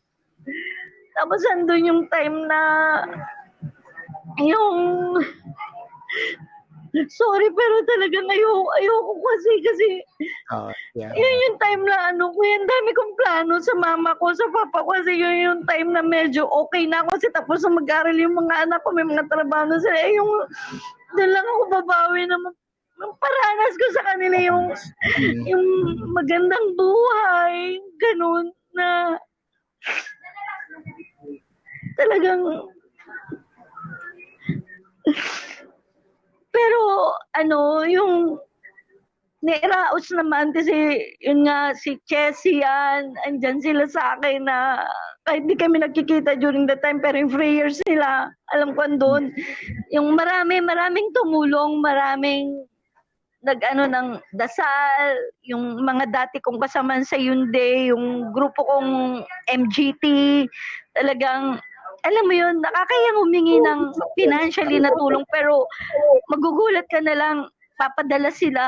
Tapos andun yung time na sorry pero talagang ayoko kasi yun yung time na ang dami kong plano sa mama ko, sa papa ko kasi yun yung time na medyo okay na ako kasi tapos na mag-aral yung mga anak ko, may mga trabaho na sila. Doon lang ako babawi na paranas ko sa kanila yung magandang buhay, ganun na talagang pero yung nairaos naman kasi yun nga si Chessy yan, andyan sila sa akin na kahit di kami nagkikita during the time pero yung prayers nila, alam ko andun. Yung maraming tumulong, maraming ng dasal, yung mga dati kong kasamaan sa Hyundai, yung grupo kong MGT, talagang alam mo yun, nakakayang humingi ng financially na tulong pero magugulat ka na lang, papadala sila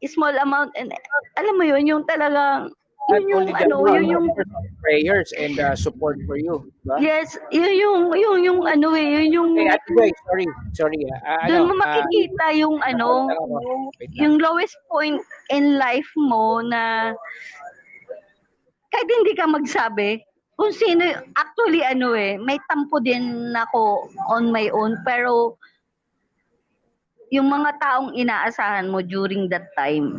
small amount, and alam mo yun, yung talagang, Not yun yung only the ano, amount, yun yung, of course, prayers and support for you, di ba? yes, yun yung ano yun yung, Okay, Ate Joy, sorry. doon mo makikita yung ano, lang ako. Wait lang. yung lowest point in life mo na kahit hindi ka magsabi, kung sino, actually may tampo din ako on my own, pero yung mga taong inaasahan mo during that time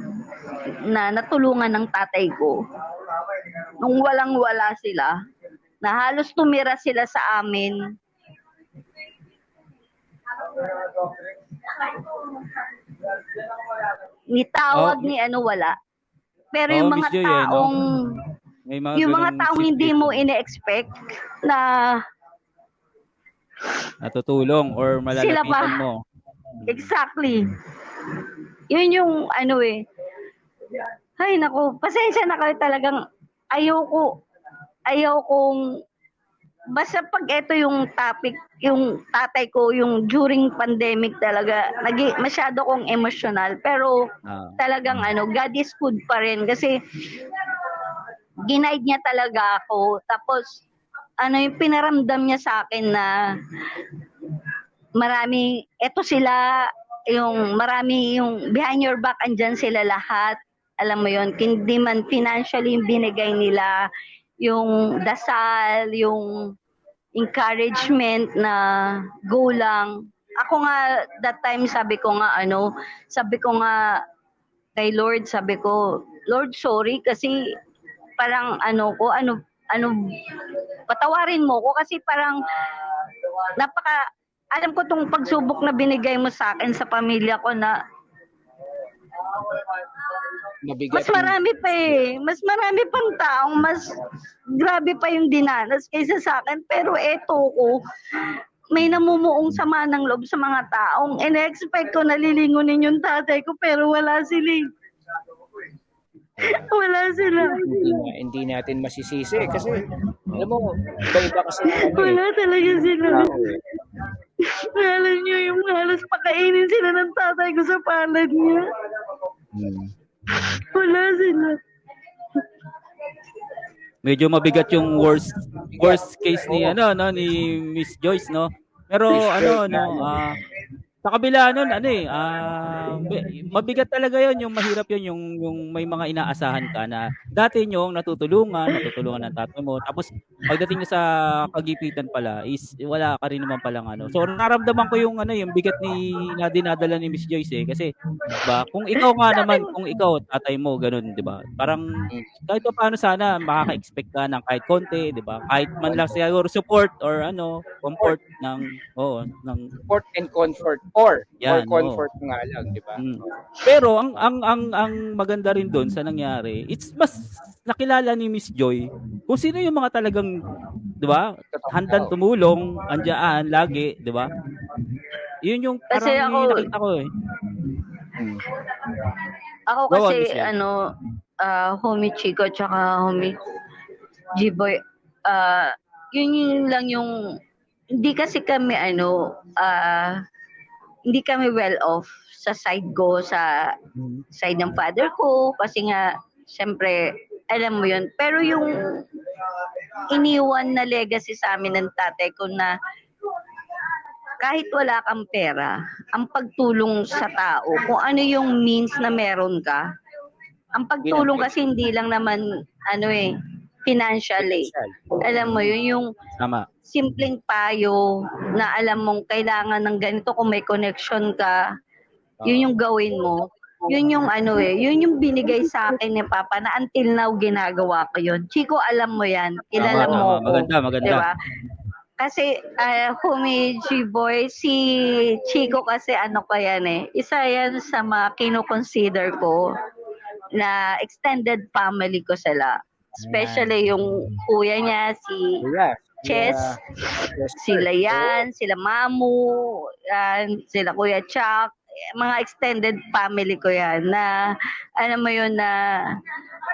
na natulungan ng tatay ko, nung walang-wala sila, na halos tumira sila sa amin. Ni tawag ni wala. Pero yung Miss mga Joy, taong may mga yung mga ganung taong hindi mo ine-expect na natutulong or sila pa. malalapitan mo. Exactly. Yun yung ay naku, pasensya na kayo, talagang ayokong basta pag ito yung topic, yung tatay ko, yung during pandemic talaga, masyado kong emotional, pero talagang God is good pa rin kasi ginaid niya talaga ako. Tapos yung pinaramdam niya sa akin na marami, eto sila, marami yung behind your back, andyan sila lahat. Alam mo yon, hindi man financially yung binigay nila, yung dasal, yung encouragement na go lang. Ako nga, that time, sabi ko nga kay Lord, sabi ko, Lord, sorry kasi parang patawarin mo ko kasi parang alam ko tong pagsubok na binigay mo sa akin sa pamilya ko na Mabigat mas marami pa mas marami pang taong mas grabe pa yung dinanas kaysa sa akin, pero eto ko may namumuong sama ng loob sa mga taong ina-expect ko nalilingunin yung tatay ko, pero wala sila. Wala sila. Hindi natin masisisi kasi alam mo, iba-iba kasi wala talaga sila. Alam niyo, yung halos pakainin sila ng tatay ko sa palad niya. Wala sila. Medyo mabigat yung worst case ni ni Miss Joyce, no? Pero sa kabila nun, mabigat talaga yon, yung mahirap yon, yung may mga inaasahan ka na dati yung natutulungan ng tatay mo, tapos pagdating sa kagipitan pala is wala ka rin naman palang So nararamdaman ko yung yung bigat na dinadala ni Miss Joyce kasi 'di ba? Kung ikaw nga naman, kung ikaw tatay mo ganun, 'di ba? Parang kahit paano sana makaka-expect ka ng kahit konti, 'di ba? Kahit man lang siguro support or comfort ng support and comfort or comfort nga lang, di ba? Pero ang maganda rin doon sa nangyari, it's mas nakilala ni Miss Joy kung sino yung mga talagang, di ba, handang tumulong, andiyan lagi, di ba? Yun yung parang nakita ko Ako kasi homie Chico tsaka homie G-Boy, yun lang yung hindi kasi kami hindi kami well off sa side ko, sa side ng father ko, kasi nga syempre alam mo yun, pero yung iniwan na legacy sa amin ng tatay ko na kahit wala kang pera, ang pagtulong sa tao, kung ano yung means na meron ka, ang pagtulong kasi hindi lang naman financially. Alam mo yun, yung simpleng payo na alam mong kailangan ng ganito, kung may connection ka, yun yung gawin mo. Yun yung yun yung binigay sa akin ni Papa na until now ginagawa ko yun. Chico, alam mo yan. Kilala mo ko. Maganda. Diba? Kasi homie G-Boy, si Chico kasi isa yan sa mga kino-consider ko na extended family ko sila. Especially yung kuya niya, si Chess, sila yan, sila Mamu, sila Kuya Chuck, mga extended family ko yan na alam mo yun na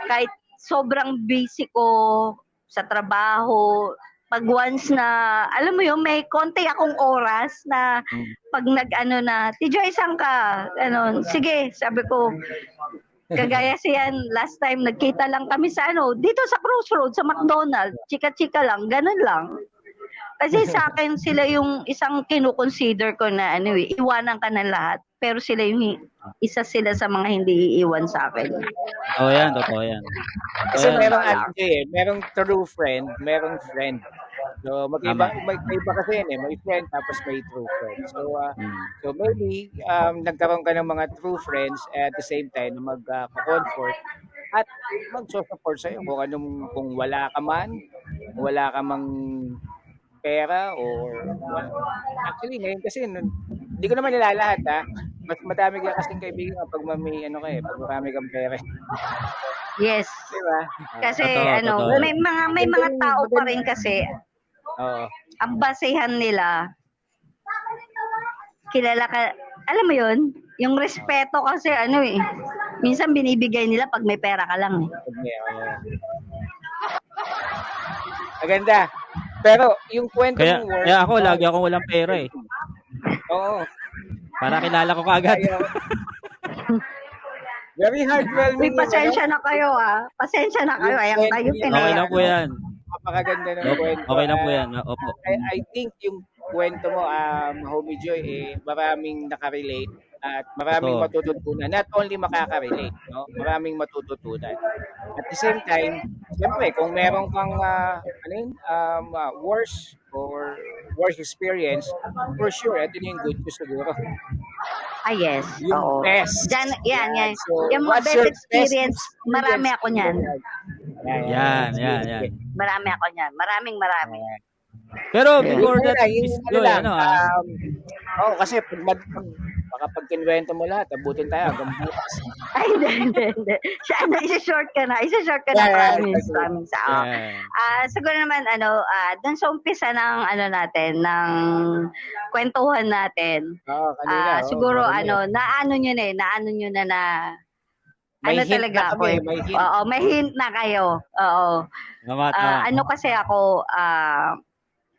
kahit sobrang busy ko sa trabaho, pag once na, alam mo yun, may konti akong oras na pag nag-ano na, Tijo, isang ka, ano, sige, sabi ko, kagaya siyan, last time, nagkita lang kami sa ano, dito sa Crossroads, sa McDonald's, chika-chika lang, ganun lang. Kasi sa akin, sila yung isang kinukonsider ko na, ano iwanan ka ng lahat, pero sila yung isa sila sa mga hindi iiwan sa akin. Totoo yan. Kasi merong true friend, merong friend. So magkaiba kasi yan may friend tapos may true friend. So maybe nagkaroon ka ng mga true friends at the same time na mag-comfort at mag-support sa iyo kung wala ka man, wala ka mang pera or actually ngayon kasi hindi ko naman nilalahat mas madami ka kasing kaibigan kapag may pag marami kang pera. Yes. Diba? Kasi totoo. may mga tao pa rin kasi ang basehan nila kilala ka, alam mo yun, yung respeto kasi minsan binibigay nila pag may pera ka lang Maganda. Pero yung kwento mong work, kaya ako lagi akong walang pera Oo. Para kilala ko kaagad. Very heartwarming. Pasensya na kayo Pasensya na kayo. Ayan kayo Okay lang po yan. Napakaganda ng kwento. Okay lang po yan. Opo. I think yung kwento mo, Homie Joy, maraming nakarelate at maraming matututunan. Not only makaka-relate, no? Maraming matututunan. At the same time, siyempre, kung meron kang worse or worse experience, for sure, ito yung good news siguro. Yes. Yung best. Yan. So, yung mga best experience, marami ako niyan. Yan. Marami ako niyan. Maraming. Pero before that, kasi pag kinwento mo lahat, abutin tayo hanggang bukas. Ay, hindi. Isa-short ka na. Promise. Siguro naman, dun sa umpisa ng, ng kwentuhan natin. Siguro, naano nyo na may hint talaga na kami, ako. may hint. Oo, may hint na kayo. Oo. Kasi ako,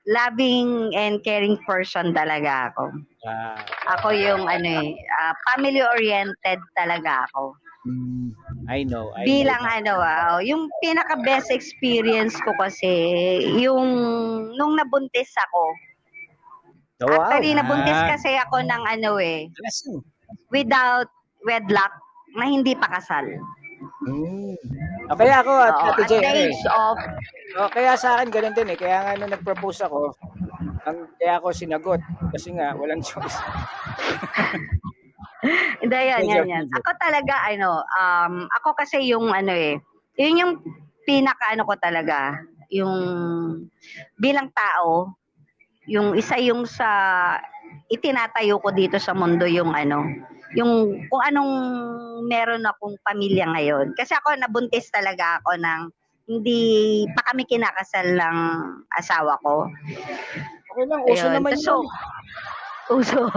loving and caring person talaga ako. Ako yung family-oriented talaga ako. I know. Bilang yung pinaka-best experience ko kasi, yung nung nabuntis ako. Wow. Actually, nabuntis kasi ako ng without wedlock, na hindi pa kasal. Kaya ako at At the age of... kaya sa akin ganun din Kaya nga nung nag-propose ako, kaya ako sinagot. Kasi nga, walang choice. Hindi, yan. Ako talaga, ako kasi yung yun yung pinaka ko talaga, yung bilang tao, yung isa yung sa itinatayo ko dito sa mundo yung yung kung anong meron akong pamilya ngayon. Kasi ako nabuntis talaga ako ng hindi pa kami kinakasal ng asawa ko. Okay lang, uso naman yun. Uso.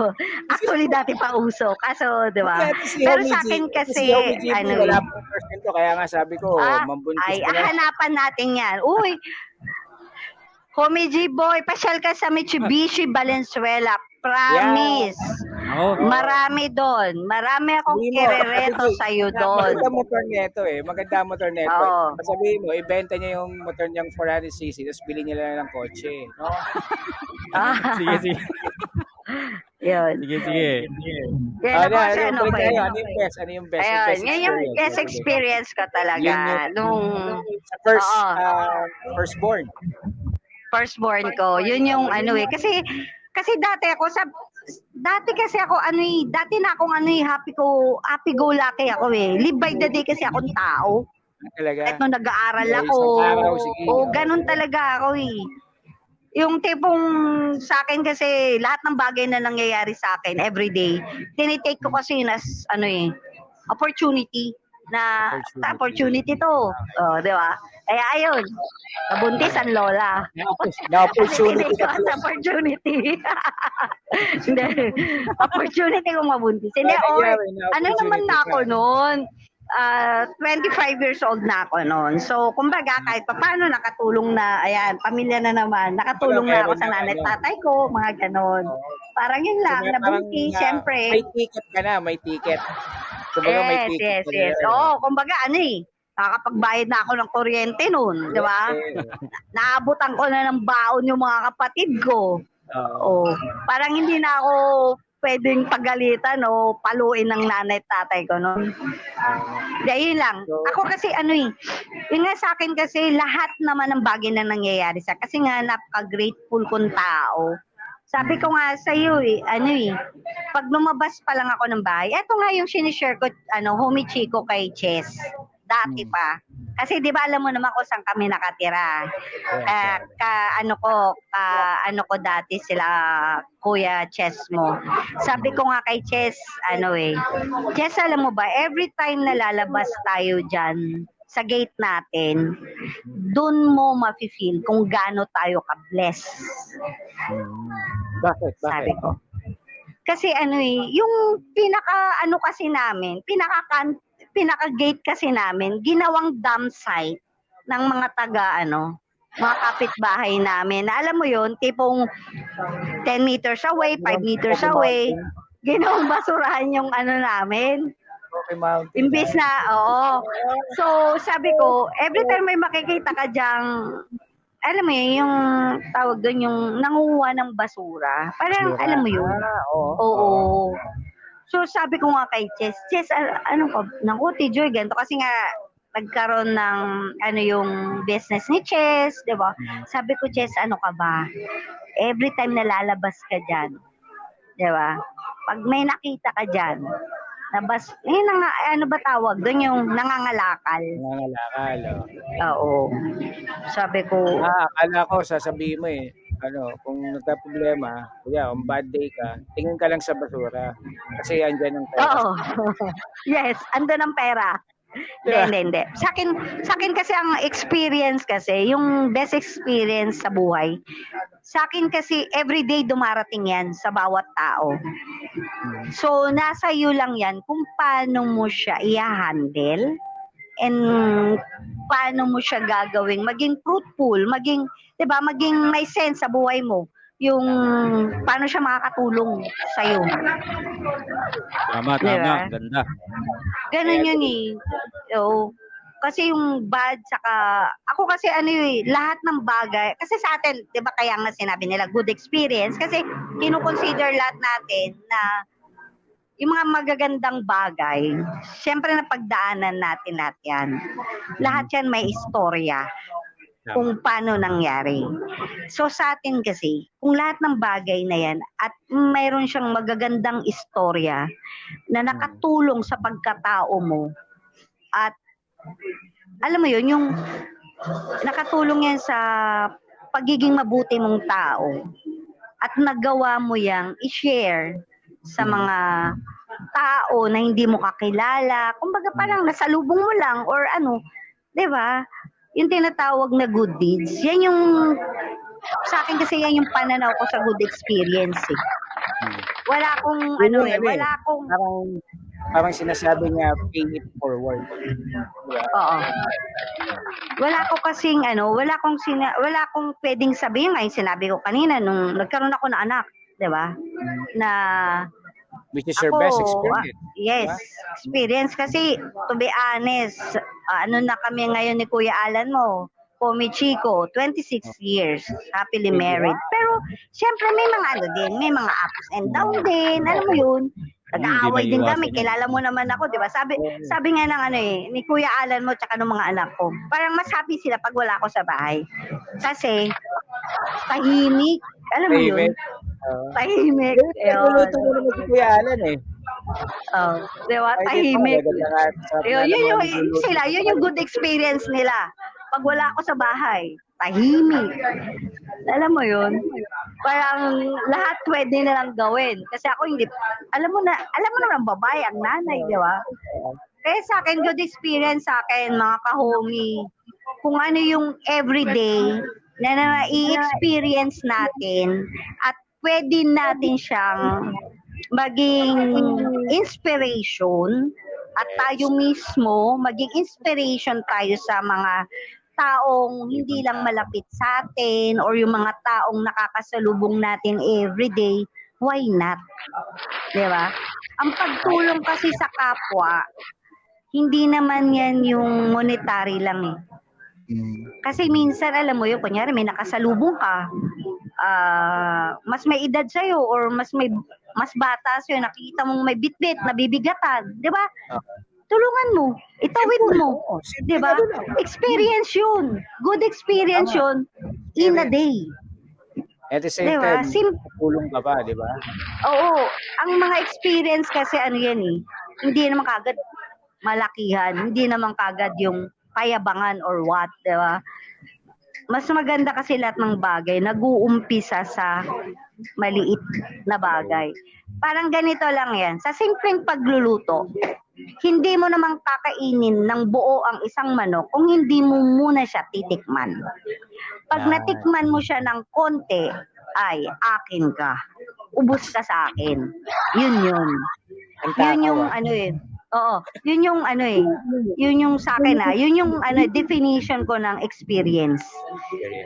Actually, dati pa uso. Kaso, di ba? Pero sa akin kasi, wala pang percento. Kaya nga sabi ko, mambuntis ko na. Hanapan natin yan. Uy, Homie G Boy, pasyal ka sa Mitsubishi Valenzuela. Promise. Marami doon. Marami akong kirereto sa'yo doon. Maganda motor neto. Sabihin mo, ibenta niya yung motor niyang 400cc, tapos bilhin niya lang ng kotse. No? Sige. Yun. Sige. Ano yung best? Ayun, yun yung best experience ko talaga. Nung firstborn. Firstborn ko. Yun yung kasi dati kasi ako dati na akong happy go lucky ako live by the day kasi akong tao. Talaga? Kahit nung nag-aaral ako. Ganun talaga ako Yung tipong sa akin kasi lahat ng bagay na nangyayari sa akin everyday, tinitake ko kasi as opportunity na opportunity to. Di ba? Kaya ayun, nabuntis ang lola. Na-opportunity ka. Opportunity. Hindi. Opportunity kong mabuntis. Hindi, naman na ako noon. 25 years old na ako noon. So, kumbaga, kahit pa paano nakatulong na, ayan, pamilya na naman, nakatulong na ako Meron sa na, nanay at ano. tatay ko, mga ganon. Oo. Parang yun So, lang, may parang nabuntis, syempre. may ticket ka na, may ticket. Kumbaga may Yes, ticket yes, ka na. yes. Oo, kumbaga, nakakapagbayad na ako ng kuryente noon, di ba? Naabutan ko na ng baon yung mga kapatid ko. Oo. Oh, parang hindi na ako pwedeng pagalitan o paluin ng nanay at tatay ko noon. Dahil lang. So- Ako kasi yun nga sa akin kasi lahat naman ng bagay na nangyayari sa kasi nga napaka-grateful kong tao. Sabi ko nga sa iyo pag lumabas pa lang ako ng bahay, eto nga yung sinishare ko, homie Chico kay Chess. Dati pa. Kasi di ba alam mo naman kung saan kami nakatira. Ano ko dati sila Kuya Chess mo. Sabi ko nga kay Chess, Chess alam mo ba, every time na lalabas tayo dyan sa gate natin, dun mo mafe-feel kung gaano tayo ka-bless. Bakit? Sabi ko. Kasi yung kasi namin, pinaka-gate kasi namin, ginawang dump site ng mga mga kapitbahay namin. Alam mo yun, tipong 10 meters away, 5 meters away, ginawang basurahan yung namin. Okay, Mountain. Imbis na, oo. So, sabi ko, every time may makikita ka dyang, alam mo yun, yung tawag doon, yung nanguha ng basura. Parang, alam mo yun. Oo. So, sabi ko nga kay Chess, naku, Tijoy, ganito. Kasi nga, nagkaroon ng, yung business ni Chess, di ba? Sabi ko, Chess, ano ka ba? Every time na lalabas ka dyan, di ba? Pag may nakita ka dyan, ano ba tawag doon, yung nangangalakal. Nangangalakal, Oo. Sabi ko, akala ko, sasabihin mo kung nagka-problema, kung bad day ka, tingin ka lang sa basura. Kasi andyan ang pera. oo. Yes, ando ng pera. Diba? Hindi. Sa akin kasi ang experience kasi, yung best experience sa buhay, sa akin kasi everyday dumarating yan sa bawat tao. So, nasa iyo lang yan kung paano mo siya i-handle and paano mo siya gagawing maging fruitful, maging may sense sa buhay mo. Yung paano siya makakatulong sa iyo. Tama, Diba? ganda. Ganun yun Oo. Kasi yung bad, saka, ako kasi lahat ng bagay, kasi sa atin, di ba kaya nga sinabi nila, good experience, kasi kinukonsider lahat natin na yung mga magagandang bagay, syempre napagdaanan natin lahat yan. Lahat yan may istorya kung paano nangyari. So sa atin kasi, kung lahat ng bagay na yan at mayroon siyang magagandang istorya na nakatulong sa pagkatao mo at alam mo yun, yung nakatulong yan sa pagiging mabuti mong tao at nagawa mo yang i-share sa mga tao na hindi mo kakilala. Kumbaga parang nasalubong mo lang or 'di ba? Yung tinatawag na good deeds. Yan yung sa akin kasi yan yung pananaw ko sa good experience. Wala akong parang sinasabi niya pay it forward. Oo. Wala akong pwedeng sabihin ngayon sinabi ko kanina nung nagkaroon ako ng anak, 'di ba? Na Which is your best experience. Yes, experience kasi to be honest, na kami ngayon ni Kuya Alan mo, Pomi Chico, 26 years, happily married. Pero syempre may mga may mga ups and down din, alam mo yun. Nag-aaway din kami, kilala mo naman ako, 'di ba? Sabi nga ng ni Kuya Alan mo tsaka ng mga anak ko. Parang mas happy sila pag wala ako sa bahay. Kasi tahimik, alam mo yun? Tahimik. Luluto mo naman si Kuya Alan Di ba? Tahimik. Yun yung good experience nila. Pag wala ako sa bahay, tahimik. Alam mo yun? Parang lahat pwede nilang gawin. Kasi ako hindi, alam mo naman babae, ang nanay, di ba? Kaya sa akin, good experience sa akin, mga ka-homie, kung ano yung everyday na i-experience natin at pwede natin siyang maging inspiration at tayo mismo maging inspiration tayo sa mga taong hindi lang malapit sa atin or yung mga taong nakakasalubong natin everyday, why not? Di ba? Ang pagtulong kasi sa kapwa, hindi naman yan yung monetary lang eh. Kasi minsan, alam mo yun, kunyari may nakasalubong ka, mas may edad sa'yo or mas bata sa'yo, nakikita mong may bitbit, nabibigatan, di ba? Tulungan mo, itawid mo, di ba? Experience yun. Good experience yun in a day. At the same Diba? time, tulong ka pa, di ba? Oo. Ang mga experience kasi ano yan eh, hindi naman kagad malakihan, hindi naman kagad yung payabangan or what, di ba? Mas maganda kasi lahat ng bagay, nag-uumpisa sa maliit na bagay. Parang ganito lang yan, sa simpleng pagluluto, hindi mo namang kakainin ng buo ang isang manok kung hindi mo muna siya titikman. Pag natikman mo siya ng konti, ay, akin ka. Ubus ka sa akin. Yun yun. Yun yung ano eh. Oo. Yun yung ano eh. Yun yung sa akin yun yung ano, definition ko ng experience.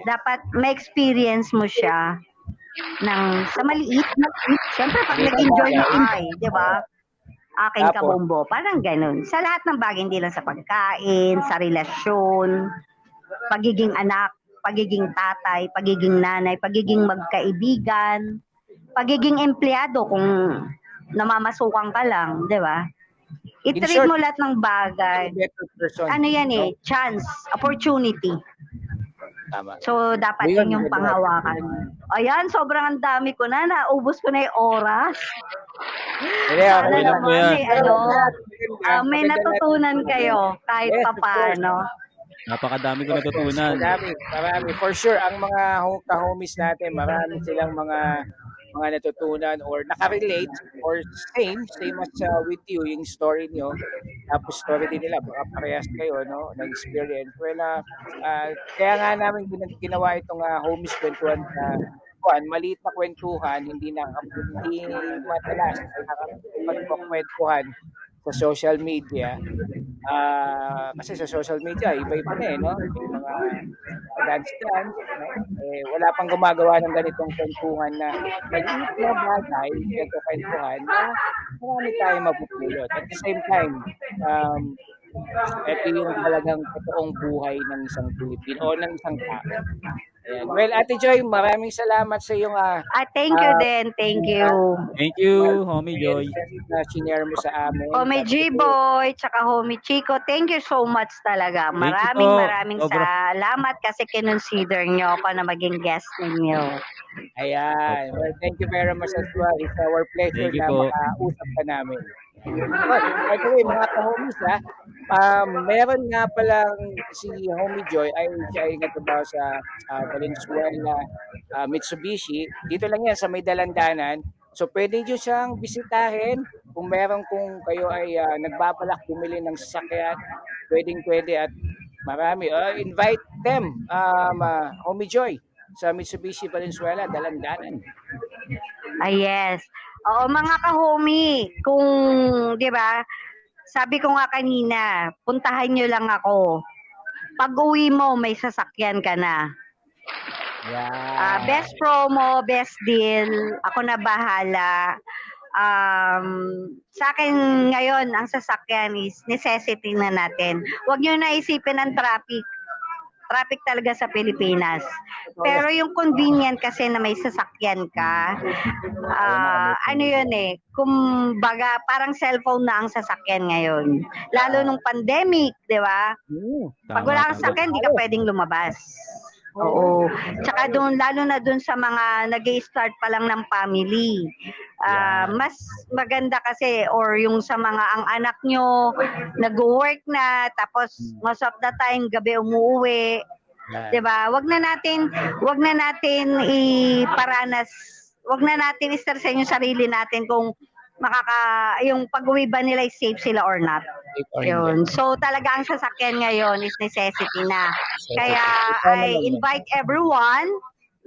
Dapat ma-experience mo siya sa maliit. Siyempre, pag nag-enjoy mo di ba? Akin ka, Bombo. Parang ganun. Sa lahat ng bagay, hindi lang sa pagkain, sa relasyon, pagiging anak, pagiging tatay, pagiging nanay, pagiging magkaibigan, pagiging empleyado kung namamasukan ka lang, di ba? I-treat mo lahat ng bagay. Ano yan eh? Chance, opportunity. Tama. So, dapat yun yung panghawakan. Ayan, sobrang ang dami ko na. Naubos ko na yung oras. Sana naman may natutunan kayo kahit papaano. Napakadami ko natutunan. Marami. For sure, ang mga ka-homies natin, marami silang mga natutunan or nakarelate or same as with you, yung story niyo. Tapos story din nila, baka parehas kayo, no, ng experience. Well, kaya nga namin ginawa itong homies kwentuhan sa maliit na kwentuhan, hindi madalas pagkukwentuhan sa social media. Kasi sa social media, iba-iba na no? Yung mga dance, no? Wala pang gumagawa ng ganitong kwentuhan na maliit na bagay, ganito kwentuhan na marami tayong mapupulot. At the same time, ito yung talagang totoong buhay ng isang Pilipino o ng isang tao. Ayan. Well, Ate Joy, maraming salamat sa iyong thank you din. Thank you. Thank you, Homie Joy. Na sinare mo sa amin. Homie G-Boy, tsaka Homie Chico, thank you so much talaga. Maraming salamat kasi kinonsider nyo ako na maging guest ninyo. Ayan. Well, thank you very much as well. It's our pleasure na makausap ka namin. By the way, mga ka-homies meron nga palang si Homie Joy siya ay nagtrabaho sa Valenzuela Mitsubishi. Dito lang yan sa may Dalandanan. So pwede nyo siyang bisitahin kung kayo ay nagbabalak bumili ng sasakyan. Pwede at marami. Invite them, Homie Joy, sa Mitsubishi Valenzuela, Dalandanan. Yes. Oo, mga ka-homie, kung, di ba, sabi ko nga kanina, puntahan nyo lang ako. Pag uwi mo, may sasakyan ka na. Yeah. Best promo, best deal, ako na bahala. Sa akin ngayon, ang sasakyan is necessity na natin. Huwag nyo na isipin ang traffic talaga sa Pilipinas. Pero yung convenient kasi na may sasakyan ka, ano yun eh, kumbaga parang cellphone na ang sasakyan ngayon. Lalo nung pandemic, di ba? Pag wala kang sasakyan, hindi ka pwedeng lumabas. Oo. Tsaka lalo na doon sa mga nag-i-start pa lang ng family. Mas maganda kasi, or yung sa mga ang anak nyo, nag-work na, tapos most of the time, gabi umuwi. Diba? Wag na natin iparanas, wag na natin i-stressin yung sarili natin kung yung pag-uwi ba nila is safe sila or not. Yun. So talaga ang sasakyan ngayon is necessity na. Kaya I invite everyone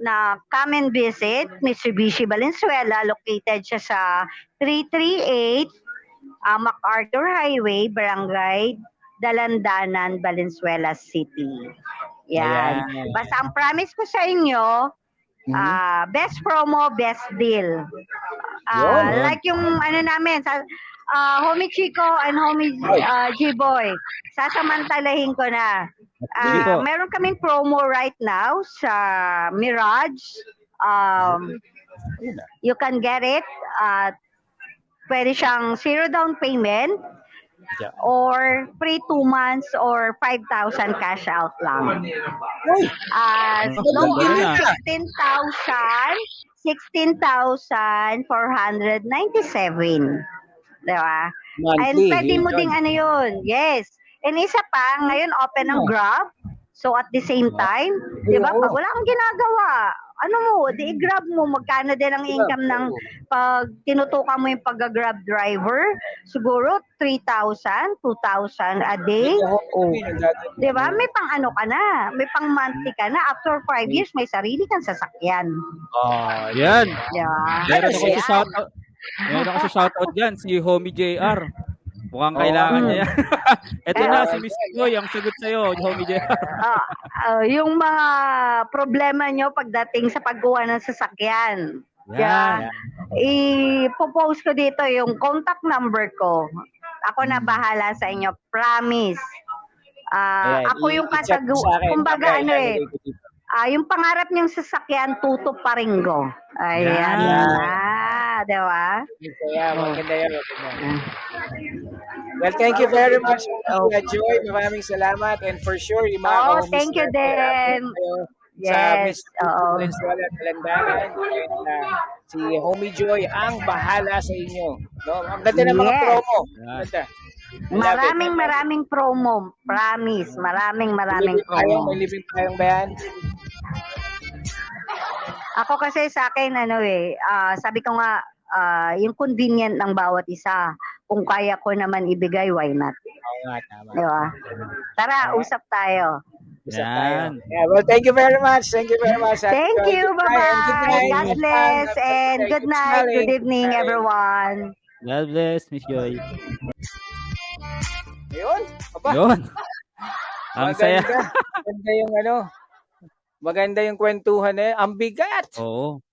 na come and visit Mitsubishi Valenzuela. Located siya sa 338 MacArthur Highway, Barangay Dalandanan, Valenzuela City. Yan. Ayan. Basta ang promise ko sa inyo, best promo, best deal. Yun. Like yung ano namin, sa Homie Chico and Homie G-Boy, sasamantalahin ko na. Sige po. Meron kaming promo right now sa Mirage. You can get it. Pwede siyang 0 down payment Yeah. or free 2 months or 5,000 cash out lang. No, Ganda na. 16,497. Diba? And Monthly. pwede mo Yun. ding ano yun. Yes. And isa pa, ngayon open ang Grab. So at the same time, di ba, pag wala kang ginagawa, ano mo, i-grab mo, magkano din ang income ng pag tinutukan mo yung pag-grab driver, siguro 3,000, 2,000 a day. Oh. Di ba? May pang ano ka na, may pang monthly ka na. After 5 years, may sarili kang sasakyan. Yan. Yeah. Meron ako sa shoutout. Meron ako sa shoutout dyan, si Homie JR. Mukhang kailangan niya yan. Ito na, si Miss Joy, ang sagot sa'yo, Homie JR. Yung mga problema nyo pagdating sa pagkuha ng sasakyan. Yan. I-post ko dito yung contact number ko. Ako na bahala sa inyo. Promise. Ako yung kumbaga ano eh. Yung pangarap niyong sasakyan, tuto pa rin ko. Ayan. Diba? Kaya, maganda yan. Well, thank you very much, Joy. Maraming salamat. And for sure, yung mga ka-homies thank you natin, din. sa Yes. Miss Valenzuela Talandanan. And si Homie Joy ang bahala sa inyo. No? Ang ganda ng mga Yes. promo. Ganda. Maraming promo. Promise. Maraming May promo. living tayong ba yan? Ako kasi sa akin, sabi ko nga, yung convenient ng bawat isa. Kung kaya ko naman ibigay, why not? Oo nga, tama. Diba? Tara, usap tayo. Usap tayo. Yan. Yeah, well, thank you very much. Thank you very much. Thank you. Good night. Good Bye-bye. night. God bless and good night. Smiling. Good evening, everyone. God bless, Miss Joy. Ayun. Aba. Yun. Ang saya. Maganda yung maganda yung kwentuhan eh. Ang bigat. Oo.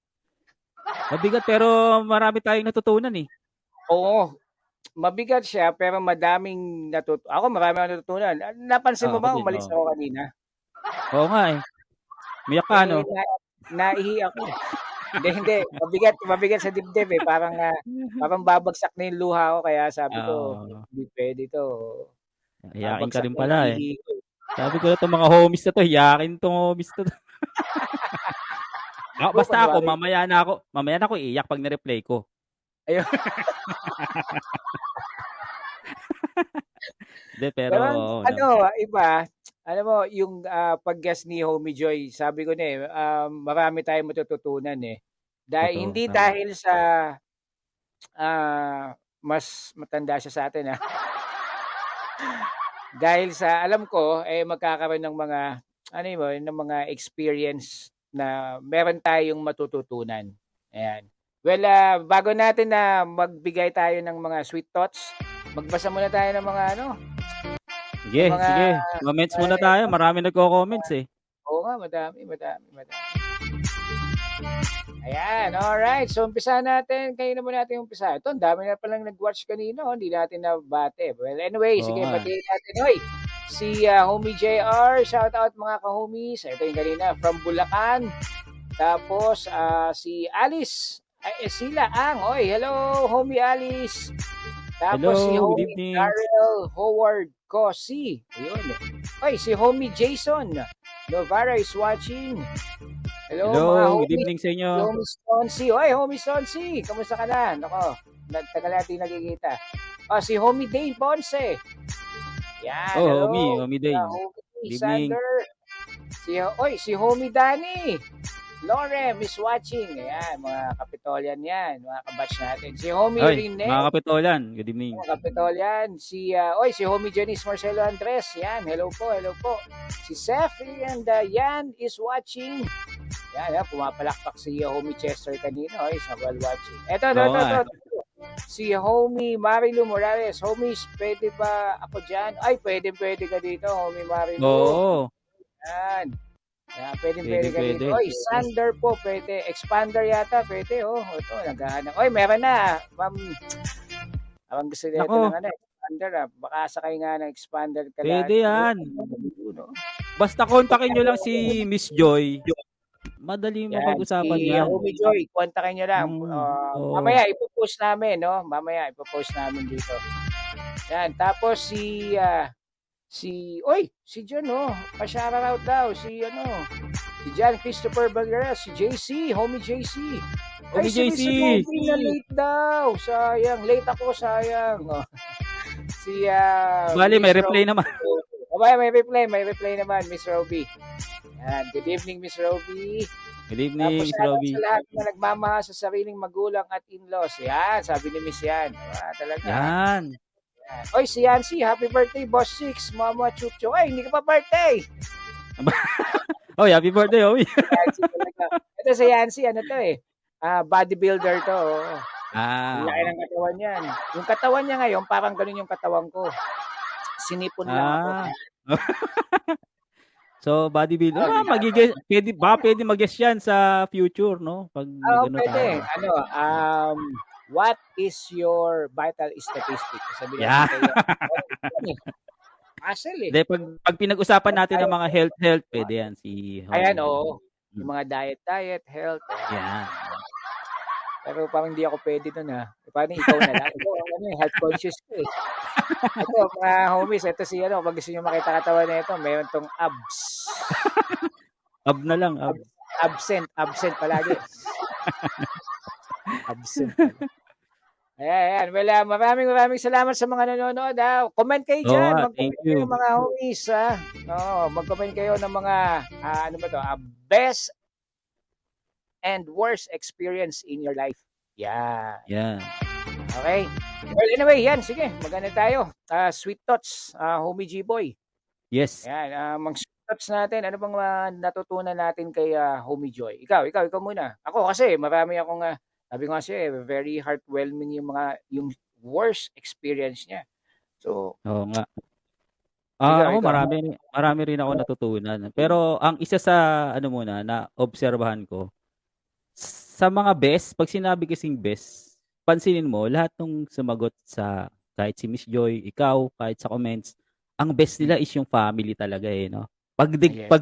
Mabigat pero marami tayong natutunan eh. Oo. Mabigat siya pero madaming natutunan. Ako marami akong natutunan. Napansin mo ba Ako din, umalis ako kanina? Oo nga eh. Miyak ka, no? Naihi ako. Hindi. Mabigat sa dibdib eh. Parang babagsak na yung luha ko kaya sabi ko, hindi pwede to. Hiyakin ka Babagsak rin na pala yung eh. ihi ko. Sabi ko na itong mga homies na to, hiyakin itong homies na to. Basta ako, mamaya na ako iiyak pag na-replay ko. Ayun. Hindi, pero iba, alam mo, yung pag-guest ni Homie Joy, sabi ko na eh, marami tayong matututunan eh. Dahil, hindi dahil sa mas matanda siya sa atin dahil sa alam ko magkakaroon ng mga ng mga experience na meron tayong matututunan. Ayan. Well, bago natin na magbigay tayo ng mga sweet thoughts, magbasa muna tayo ng mga Sige. Comments muna tayo. Marami nagko-comments eh. Oo nga, madami. Ayan, alright. So, umpisa natin. Kayo na muna natin umpisa. Ito, ang dami na palang nag-watch kanina. Hindi natin nabate. Well, anyway, sige, batiin natin. Hoy, si Homie JR. Shout out mga ka-homies. Ito yung kanina, from Bulacan. Tapos, si Alice. Sila ang. Oy, hello, Homie Alice. Tapos hello, si Homie Darrell Howard Cosi. Ayun. Oy, si Homie Jason Novara is watching. Hello mga homie. Good evening sa inyo. Homie Stoncy. Oy, Homie Stoncy. Kamusta ka na? Nako, tagal natin nakikita. Si Homie Dane Ponce. Yan. Hello. Homie Dane. Homie Sander. Si Homie Danny. Lorem is watching. Ayan, mga Kapitolyan yan. Mga kabatch natin. Si Homie Rene. Mga Kapitolyan. Good evening. Mga Kapitolyan. Si Homie Janice Marcelo Andres. Yan, hello po. Si Seth and Yan is watching. Yan, pumapalakpak si Homie Chester kanina. Is while watching. Ito. Si Homie Marilu Morales. Homies, pwede ba ako dyan? Ay, pwede ka dito, Homie Marilu. Oo. Yan. Pwede ka Pwede. dito. Oy, Sander po, pwede. Expander yata, pwede. Ito, naghahanap. Oy, meron na. Ma'am, ang gusto nito Nako, ng expander. Baka sakay nga ng expander ka pwede lagi. yan. No? Basta kontakin nyo lang si Miss Joy. Madali Yan, mapag-usapan si yan. Homie Joy, kontakin nyo lang. Oo. Mamaya, ipopost namin, no? Mamaya, ipopost namin dito. Yan, tapos si John, pa-shoutout daw, si John Christopher Valera, si JC, Homie JC. Homie si JC. Mr. Robby na late daw. Sayang, late ako, sayang. Si, Bali, may Miss replay Robby. naman. May replay naman, Miss Robby. Yan, good evening, Miss Robby. Good evening, Miss Robby. Sa lahat na nagmamahal sa sariling magulang at in-laws. Yan, sabi ni Miss Yan. Talaga. Yan. Oy, si Yancy, happy birthday, Boss Six, Mama Chucho. Ay, hindi ka pa birthday. Oh, happy birthday, Owi. Ito si Yancy, bodybuilder to. Laki ng katawan yan. Yung katawan niya ngayon, parang ganun yung katawan ko. Sinipon lang ako. So, bodybuilder. Pwede mag-guess yan sa future, no? Pag pwede. What is your vital statistic? Sabi yeah. Muscle Pag pinag-usapan natin ng mga health, pwede yan. Ayan, yung mga diet, health. Yeah. Pero parang hindi ako pwede doon, ha. Paano ikaw na lang? Ikaw, health conscious ko, eh. Ito, mga homies, ito si, pag gusto nyo makita katawan na ito, mayroon tong abs. Ab na lang, ab. Absent palagi. Absent. Ayan. Well, maraming salamat sa mga nanonood, ha. Comment kayo dyan. Mag-comment kayo, mga homies, ha. Mag-comment kayo ng mga, best and worst experience in your life. Yeah. Okay. Well, anyway, yan. Sige, maganda tayo. Sweet thoughts, Homie G-Boy. Yes. Yan. Mag-sweet thoughts natin. Ano bang natutunan natin kay Homie Joy? Ikaw muna. Ako kasi, marami akong, sabi ko kasi, very heartwarming yung worst experience niya. So, oo nga. Ako marami rin ako natutunan. Pero ang isa sa na obserbahan ko, sa mga best, pag sinabi kasing best, pansinin mo, lahat ng sumagot sa, kahit si Miss Joy, ikaw, kahit sa comments, ang best nila is yung family talaga, no? Pag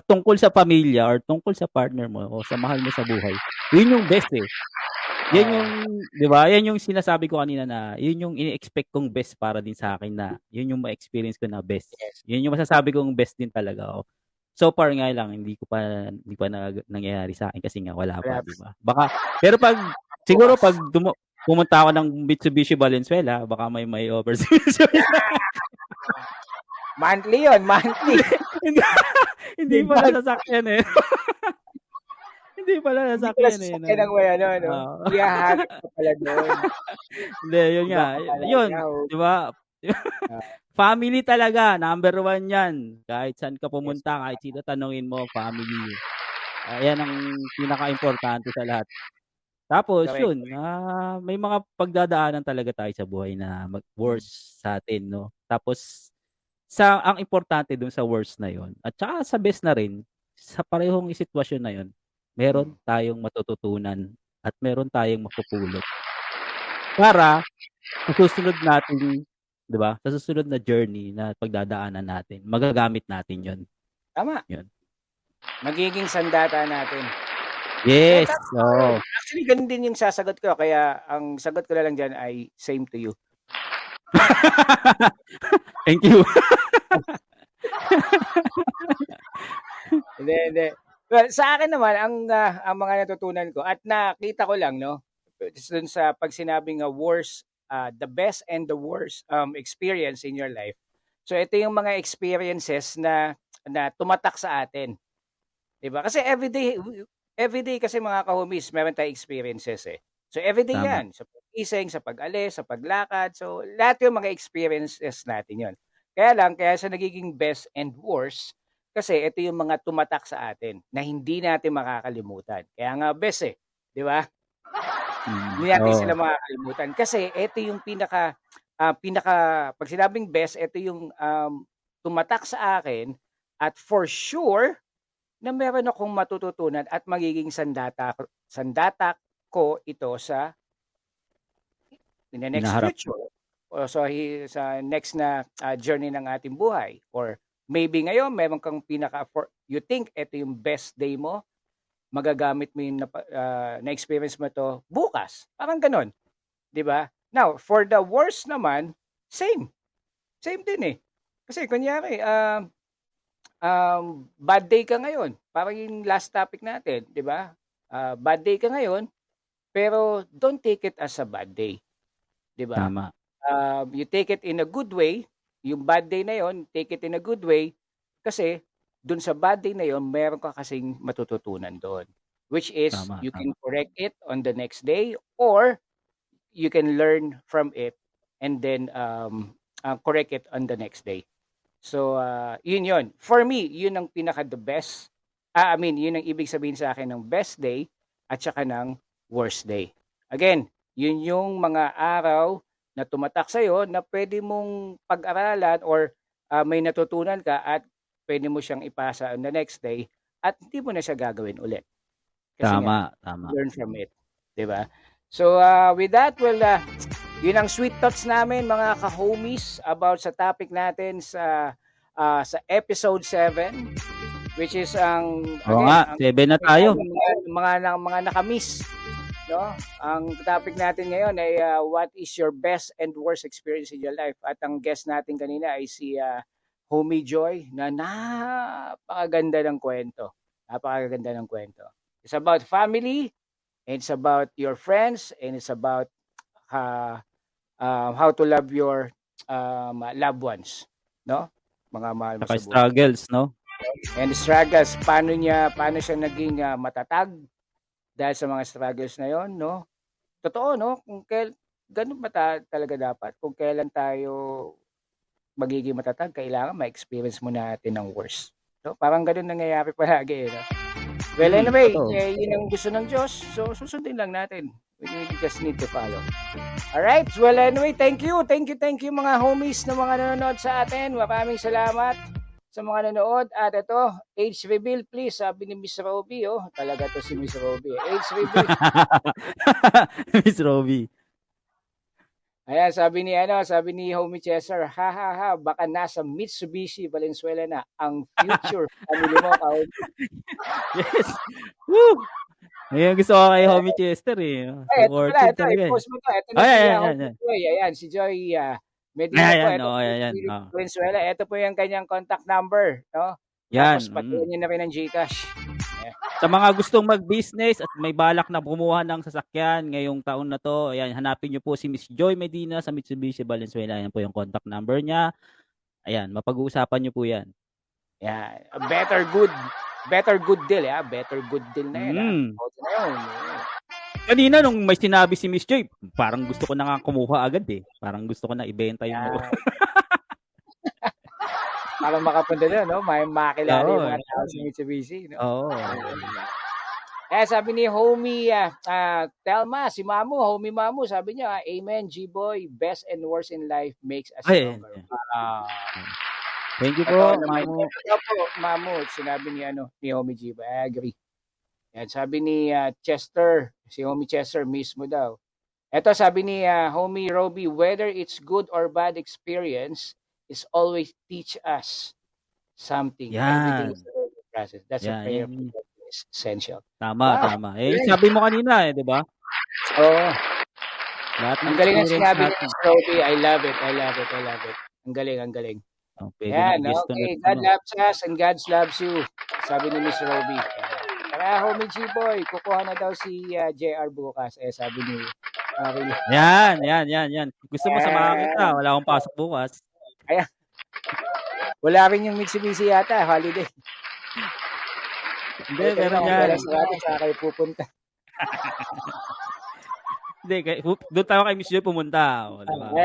tungkol sa pamilya or tungkol sa partner mo o sa mahal mo sa buhay, yun yung best, eh. Yan yung, di ba? Yan yung sinasabi ko kanina na, yun yung ini-expect kong best para din sa akin na, yun yung ma-experience ko na best. Yun yung masasabi kong best din talaga. So far nga lang, hindi pa nangyayari sa akin kasi nga wala pa, di ba? Pero siguro pag pumunta ako ng Mitsubishi Valenzuela, baka may overseas. Monthly yun, monthly. Hindi pala sasakyan, eh. Hindi pala nasakyan, eh. Hindi pala sasakyan ng Iyahagat ka pala doon. Hindi, yun nga. Yun, di ba? Family talaga, number 1 yan. Kahit saan ka pumunta, kahit sino tanungin mo, family. Ayan ang pinaka-importante sa lahat. Tapos, yun, may mga pagdadaanan talaga tayo sa buhay na worst sa atin, no? Tapos, ang importante dun sa worst na yun, at saka sa best na rin, sa parehong sitwasyon na yun, meron tayong matututunan at meron tayong mapupulot. Para, sa susunod natin, di ba? Sa susunod na journey na pagdadaanan natin, magagamit natin yun. Tama. Yun. Magiging sandata natin. Yes. Actually, ganun din yung sasagot ko. Kaya, ang sagot ko lang dyan ay same to you. Thank you. Hindi. Well, sa akin naman, ang mga natutunan ko, at nakita ko lang, no? Dun sa pag sinabing worst, the best and the worst experience in your life. So ito yung mga experiences na tumatak sa atin. 'Di ba? Kasi everyday kasi mga ka-homies, meron tayong experiences, eh. So everyday Tama. yan, sa pag-ising, sa pag-alis, sa paglakad. So lahat yung mga experiences natin yon. Kaya sa nagiging best and worst, kasi ito yung mga tumatak sa atin na hindi natin makakalimutan. Kaya nga best, eh. 'Di ba? Hindi natin sila Oo. makakalimutan. Kasi ito yung pinaka, pag sinabing best, ito yung tumatak sa akin at for sure na meron akong matututunan at magiging sandata ko ito in the next Hinaharap. future. O sa next na journey ng ating buhay. Or maybe ngayon, meron kang you think ito yung best day mo, magagamit mo yung na-experience mo to bukas. Parang ganun. 'Di ba? Now, for the worst naman, same. Same din eh. Kasi kunyari, bad day ka ngayon. Parang yung last topic natin, 'di ba? Bad day ka ngayon, pero don't take it as a bad day. 'Di ba? Tama. You take it in a good way. Yung bad day na yon, take it in a good way kasi dun sa bad day na yon, meron ka kasing matututunan doon. Which is, Tama, you can tama. correct it on the next day or you can learn from it and then correct it on the next day. So, yun. For me, yun ang the best. Yun ang ibig sabihin sa akin ng best day at saka ng worst day. Again, yun yung mga araw na tumatak sa'yo na pwede mong pag-aralan or may natutunan ka at pwede mo siyang ipasa on the next day at hindi mo na siya gagawin ulit. Kasi Tama. learn from it. Diba? So, with that, yun ang sweet thoughts namin mga ka-homies about sa topic natin sa episode 7, which is Oo nga, 7 na tayo. mga nakamiss. No? Ang topic natin ngayon ay what is your best and worst experience in your life? At ang guest natin kanina ay si Homie Joy na napakaganda ng kwento. Napakaganda ng kwento. It's about family, and it's about your friends, and it's about how to love your loved ones, no? Mga mahal mo sa buhay. Struggles, no? And struggles, paano siya naging matatag dahil sa mga struggles na yon, no? Totoo, no? Ganun ba talaga dapat? Kung kailan tayo magiging matatag, kailangan ma-experience mo natin ng worst. No? Parang ganun nangyayari palagi, no? Well, anyway, yun ang gusto ng Diyos. So, susundin lang natin. We just need to follow. Alright, well, anyway, thank you mga homies na mga nanonood sa atin. Maraming salamat sa mga nanood. At ito, age reveal please, sabi ni Miss Roby. Oh, talaga to si Miss Roby. Age reveal. Miss Roby. Ayan, sabi ni Homie Chester, ha, baka nasa Mitsubishi Valenzuela na ang future family mo. Yes. Woo! Ngayon gusto ko kay Homie Chester eh. Ito, i-post mo to. Ito na Ayan, si Joy Medina po. Ito, Valenzuela. Ito po yung kanyang contact number. No? Yan. Tapos patuloy niya na rin ng Gcash. Sa mga gustong mag-business at may balak na bumuha ng sasakyan ngayong taon na to, ayan, hanapin niyo po si Miss Joy Medina sa Mitsubishi Valenzuela. Ayan po yung contact number niya. Ayan, mapag-uusapan niyo po yan. Yeah, better good deal, yeah. Better good deal na yan. Kanina nung may sinabi si Miss Joy, parang gusto ko na nga kumuha agad eh. Parang gusto ko na ibenta yung motor. Para makapunta doon, no? May makilala yung mga tao sa Mitsubishi, no? Oo. Sabi ni Homie Telma, si Mamu, Homie Mamu, sabi niya, amen, G-Boy, best and worst in life makes us stronger. Thank you po, Mamu. Mamu, sinabi ni Homie G-Boy, I agree. Yan, sabi ni Chester, si Homie Chester mismo daw. Ito sabi ni Homie Roby, whether it's good or bad experience, is always teach us something. Yan. Process. That's a prayer is essential. Tama. Sabi mo kanina di ba? Oo. Ang galing ang sinabi ni Roby. I love it. Ang galing. Yan, okay. God loves us and God loves you. Sabi ni Miss Roby. Tara, Homie G-Boy, kukuha na daw si JR bukas. Sabi ni Maril. Yan. Gusto mo samahan kita? Wala akong pasok bukas. Kaya, wala rin yung Mitsubishi yata, holiday. Hindi, meron yan. Saan kayo pupunta? Hindi, doon tayo kay Miss Joy pumunta. Tama.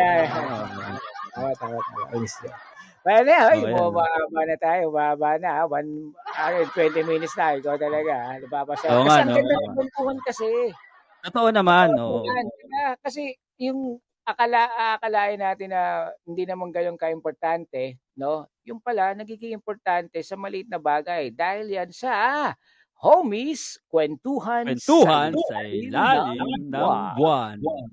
Well, bumaba na. 20 minutes na. Ikaw talaga. Napapasaya. Kasi ang ganda ng kwentuhan kasi. Totoo naman, Oo, oo. yan. Kasi yung aakalain natin na hindi naman gano'n kaimportante, 'no? Yung pala nagiging importante sa maliit na bagay dahil yan sa Homies Kuwentuhan sa Kwentuhan sa Ilalim ng ilalim ng Buwan. buwan.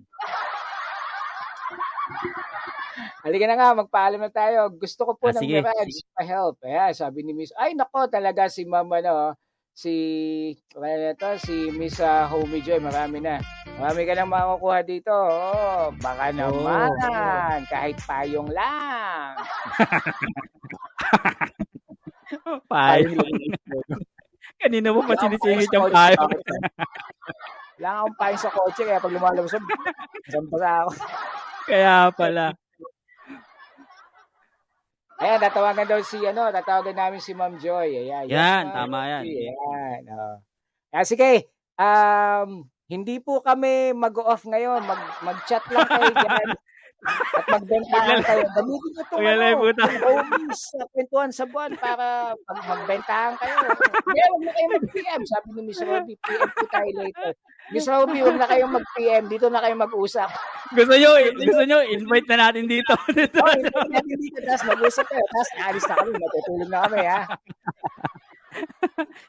Halika na nga, magpaalam na tayo. Gusto ko po ng Sige. Mirage pa-help. Ayan, sabi ni Miss. Ay, nako, talaga si Ma'am, si, ano na to, si Miss Homie Joy. Marami na. Marami ka nang makukuha dito. Oh, baka naman. Kahit payong lang. Payong. Kanina mo pa sinisingit yung payong. Wala akong payong sa kotse, kaya pag lumalabas ako, basa ako. Kaya pala. Ayan, tatawagan namin si Ma'am Joy. Ayan, Yan, Ma'am tama yan. Joy. Ayan, sige, hindi po kami mag-off ngayon. Mag-chat lang kayo dyan. At magbentahan kayo. Gamitin nyo itong Maglalay po tayo. Homies sa Kwentuhan sa Buwan para magbentahan kayo. Hindi, huwag na kayo mag-PM. Sabi ni Miss Robbie, PM po tayo later. Miss Robbie, huwag na kayong mag-PM. Dito na kayo mag-usap. Gusto nyo, invite na natin dito. Invite natin dito. Tapos mag-usap kayo. Tapos alis na kami. Matutulog na kami, ha?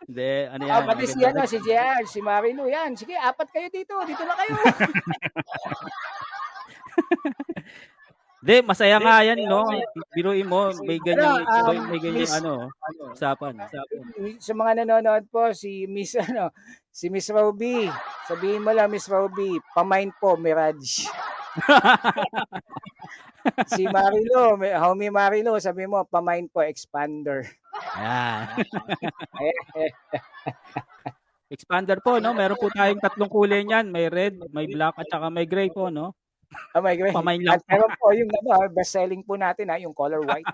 Hindi, ano yan. Pati si JR, si Marilu, yan. Sige, 4 kayo dito. Dito na kayo. Hindi, masaya nga yan, no? Biruin mo, may ganyan, usapan. Sa mga nanonood po, si Miss Roby. Sabihin mo lang, Miss Roby, pamain po, Mirage. Si Marilo, Homie Marilo, sabihin mo, pamain po, Expander. Yan. Expander po, no? Meron po tayong 3 kulay niyan. May red, may black, at saka may gray po, no? Oh my God. Pamain lang. At meron po yung best selling po natin, yung color white.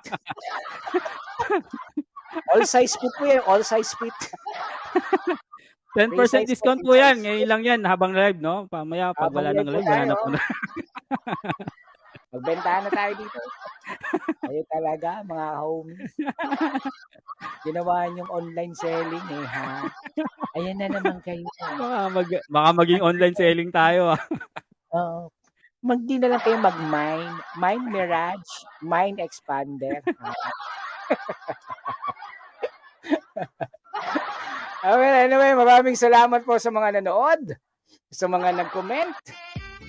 All size fit po yan, all size fit. 10% discount po yan. Ngayon lang yan, habang live, no? Pamaya, pag wala ng live, wala na po na. Magbentahan na tayo dito. Kayo talaga, mga homies. Ginawa yung online selling, ha? Ayan na naman kayo. Baka maging online selling tayo, ha? Oo. Di na lang kayo mag-mine. Mine Mirage, Mine Expander. Anyway, maraming salamat po sa mga nanood, sa mga nag-comment,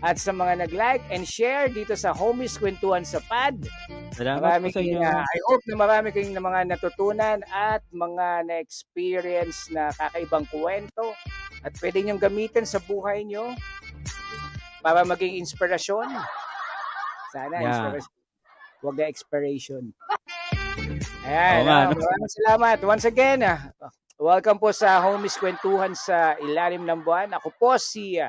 at sa mga nag-like and share dito sa Homies Kwentuhan sa Pad. Salamat po sa inyo. I hope na marami kayong mga natutunan at mga na-experience na kakaibang kwento at pwede niyong gamitin sa buhay niyo para maging inspirasyon. Sana inspirasyon. Huwag na expiration. Ayan. Maraming salamat. Once again, welcome po sa Homies Kwentuhan sa Ilalim ng Buwan. Ako po si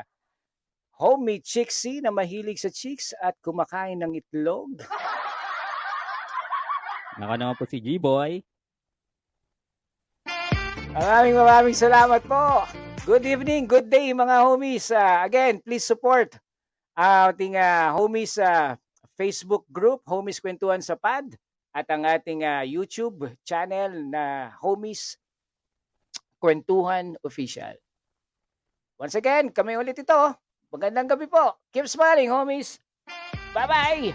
Homie Chixie na mahilig sa chicks at kumakain ng itlog. Naka naman po si G-Boy. Maraming salamat po. Good evening, good day mga homies. Again, please support ating homies Facebook group, Homies Kwentuhan sa Pad, at ang ating YouTube channel na Homies Kwentuhan Official. Once again, kami ulit ito. Magandang gabi po. Keep smiling, homies. Bye-bye!